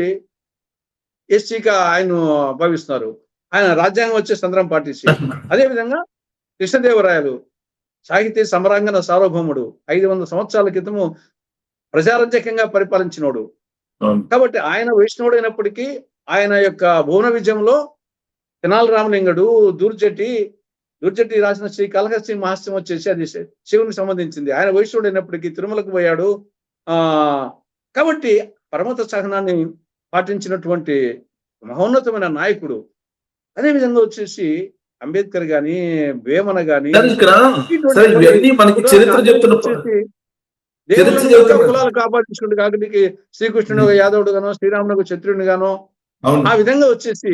ఎస్సీగా ఆయన భావిస్తున్నారు. ఆయన రాజ్యాంగం వచ్చేసి అందరం పాటించి. అదేవిధంగా కృష్ణదేవరాయలు సాహితీ సమరాంగణ సార్వభౌముడు, 500 సంవత్సరాల క్రితము ప్రజారంజకంగా పరిపాలించినోడు. కాబట్టి ఆయన వైష్ణవుడు అయినప్పటికీ ఆయన యొక్క భువన విజయంలో తెనాలి రామలింగడు, దూర్జటి రాసిన శ్రీ కాళహస్తి మహాస్యం వచ్చేసి అది శివునికి సంబంధించింది. ఆయన వైష్ణవుడు అయినప్పటికీ తిరుమలకు పోయాడు. కాబట్టి పరమత సహనాన్ని పాటించినటువంటి మహోన్నతమైన నాయకుడు. అదేవిధంగా వచ్చేసి అంబేద్కర్ గాని, వేమన గాని, కులాలు కాపాడించుకుంటు కాబట్టి శ్రీకృష్ణుడు యాదవుడు గానో, శ్రీరాముడు క్షత్రుని గానో, ఆ విధంగా వచ్చేసి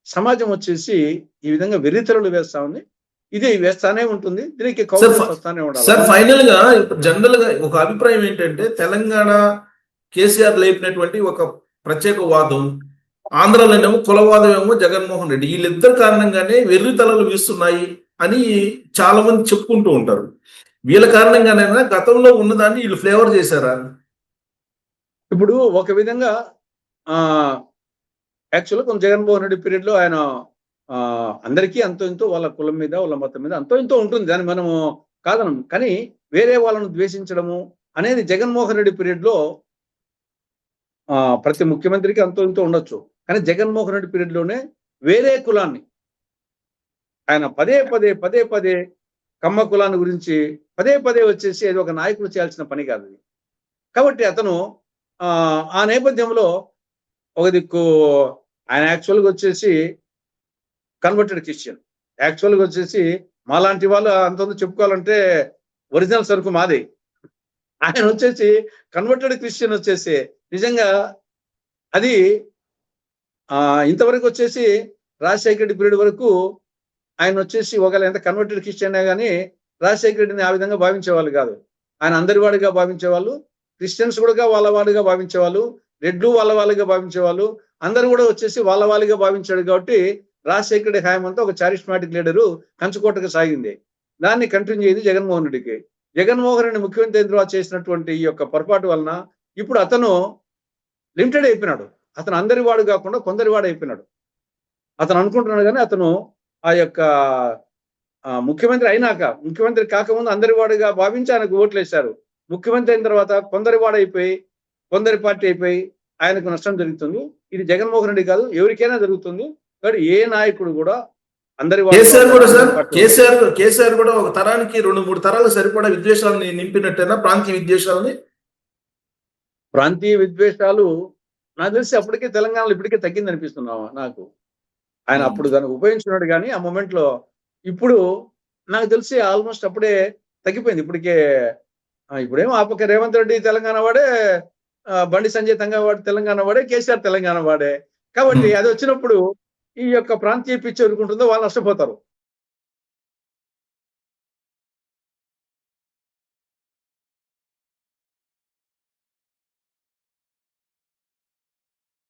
సమాజం వచ్చేసి ఈ విధంగా వెర్రితెరలు వేస్తా ఉంది. ఇది వేస్తానే ఉంటుంది. దీనికి వస్తానే ఉండాలి. సార్ ఫైనల్ గా జనరల్ గా ఒక అభిప్రాయం ఏంటంటే, తెలంగాణ కేసీఆర్ లేపినటువంటి ఒక ప్రత్యేక వాదం, ఆంధ్రలోనేమో కులవాదం ఏమో జగన్మోహన్ రెడ్డి, వీళ్ళిద్దరు కారణంగానే వెర్రి తలలు వీస్తున్నాయి అని చాలా మంది చెప్పుకుంటూ ఉంటారు. వీళ్ళ కారణంగానైనా గతంలో ఉన్నదాన్ని వీళ్ళు ఫ్లేవర్ చేశారా? ఇప్పుడు ఒక విధంగా యాక్చువల్గా కొంచెం జగన్మోహన్ రెడ్డి పీరియడ్ లో ఆయన అందరికీ అంతో ఇంతో వాళ్ళ కులం మీద, వాళ్ళ మతం మీద అంతో ఇంతో ఉంటుంది. దాన్ని మనము కాదనం. కానీ వేరే వాళ్ళను ద్వేషించడము అనేది జగన్మోహన్ రెడ్డి పీరియడ్ లో ప్రతి ముఖ్యమంత్రికి అంతో ఇంతో ఉండొచ్చు. కానీ జగన్మోహన్ రెడ్డి పీరియడ్ లోనే వేరే కులాన్ని ఆయన పదే పదే కమ్మ కులాన్ని గురించి పదే వచ్చేసి అది ఒక నాయకుడు చేయాల్సిన పని కాదు. కాబట్టి అతను ఆ నేపథ్యంలో ఒక దిక్కు ఆయన యాక్చువల్గా వచ్చేసి కన్వర్టెడ్ క్రిస్టియన్. యాక్చువల్గా వచ్చేసి మాలాంటి వాళ్ళు అంతంత చెప్పుకోవాలంటే ఒరిజినల్ సరుకు మాది. ఆయన వచ్చేసి కన్వర్టెడ్ క్రిస్టియన్ వచ్చేసి నిజంగా అది ఇంతవరకు వచ్చేసి రాజశేఖర రెడ్డి పీరియడ్ వరకు ఆయన వచ్చేసి ఒకవేళ ఎంత కన్వర్టెడ్ క్రిస్టియన్ కానీ రాజశేఖర రెడ్డిని ఆ విధంగా భావించేవాళ్ళు కాదు. ఆయన అందరి వాడిగా భావించేవాళ్ళు, క్రిస్టియన్స్ కూడా వాళ్ళ వాడిగా భావించేవాళ్ళు, రెడ్లు వాళ్ళ వాళ్ళగా భావించేవాళ్ళు, అందరూ కూడా వచ్చేసి వాళ్ళ వాళ్ళగా భావించాడు. కాబట్టి రాజశేఖర రెడ్డి హయాం అంతా ఒక చారిస్మాటిక్ లీడరు కంచుకోటగా సాగింది. దాన్ని కంటిన్యూ అయ్యింది జగన్మోహన్ రెడ్డికి. జగన్మోహన్ రెడ్డి ముఖ్యమంత్రి అయిన తర్వాత చేసినటువంటి ఈ యొక్క పొరపాటు వలన ఇప్పుడు అతను లిమిటెడ్ అయిపోయినాడు. అతను అందరి వాడు కాకుండా కొందరి వాడు అయిపోయినాడు. అతను అనుకుంటున్నాడు కానీ అతను ఆ యొక్క ముఖ్యమంత్రి అయినాక, ముఖ్యమంత్రి కాకముందు అందరి వాడుగా భావించి ఆయనకు ఓట్లు వేశారు. ముఖ్యమంత్రి అయిన తర్వాత కొందరి వాడు అయిపోయి, కొందరి పార్టీ అయిపోయి ఆయనకు నష్టం జరుగుతుంది. ఇది జగన్మోహన్ రెడ్డి కాదు, ఎవరికైనా జరుగుతుంది. కాబట్టి ఏ నాయకుడు కూడా అందరి కేసీఆర్ కూడా ఒక తరానికి 2-3 తరాలు సరిపడా విద్వేషాలని నింపినట్టేనా? ప్రాంతీయ విద్వేషాలు నాకు తెలిసి అప్పటికే తెలంగాణలో ఇప్పటికే తగ్గింది అనిపిస్తున్నావా నాకు. ఆయన అప్పుడు దాన్ని ఉపయోగించుకున్నాడు కానీ ఆ మూమెంట్ లో ఇప్పుడు నాకు తెలిసి ఆల్మోస్ట్ అప్పుడే తగ్గిపోయింది. ఇప్పుడేమో ఆ పక్క రేవంత్ రెడ్డి తెలంగాణ వాడే, బండి సంజయ్ తెలంగాణ వాడే, కేసీఆర్ తెలంగాణ వాడే. కాబట్టి అది వచ్చినప్పుడు ఈ యొక్క ప్రాంతీయ పిచ్చి ఎదుర్కొంటుందో వాళ్ళు నష్టపోతారు.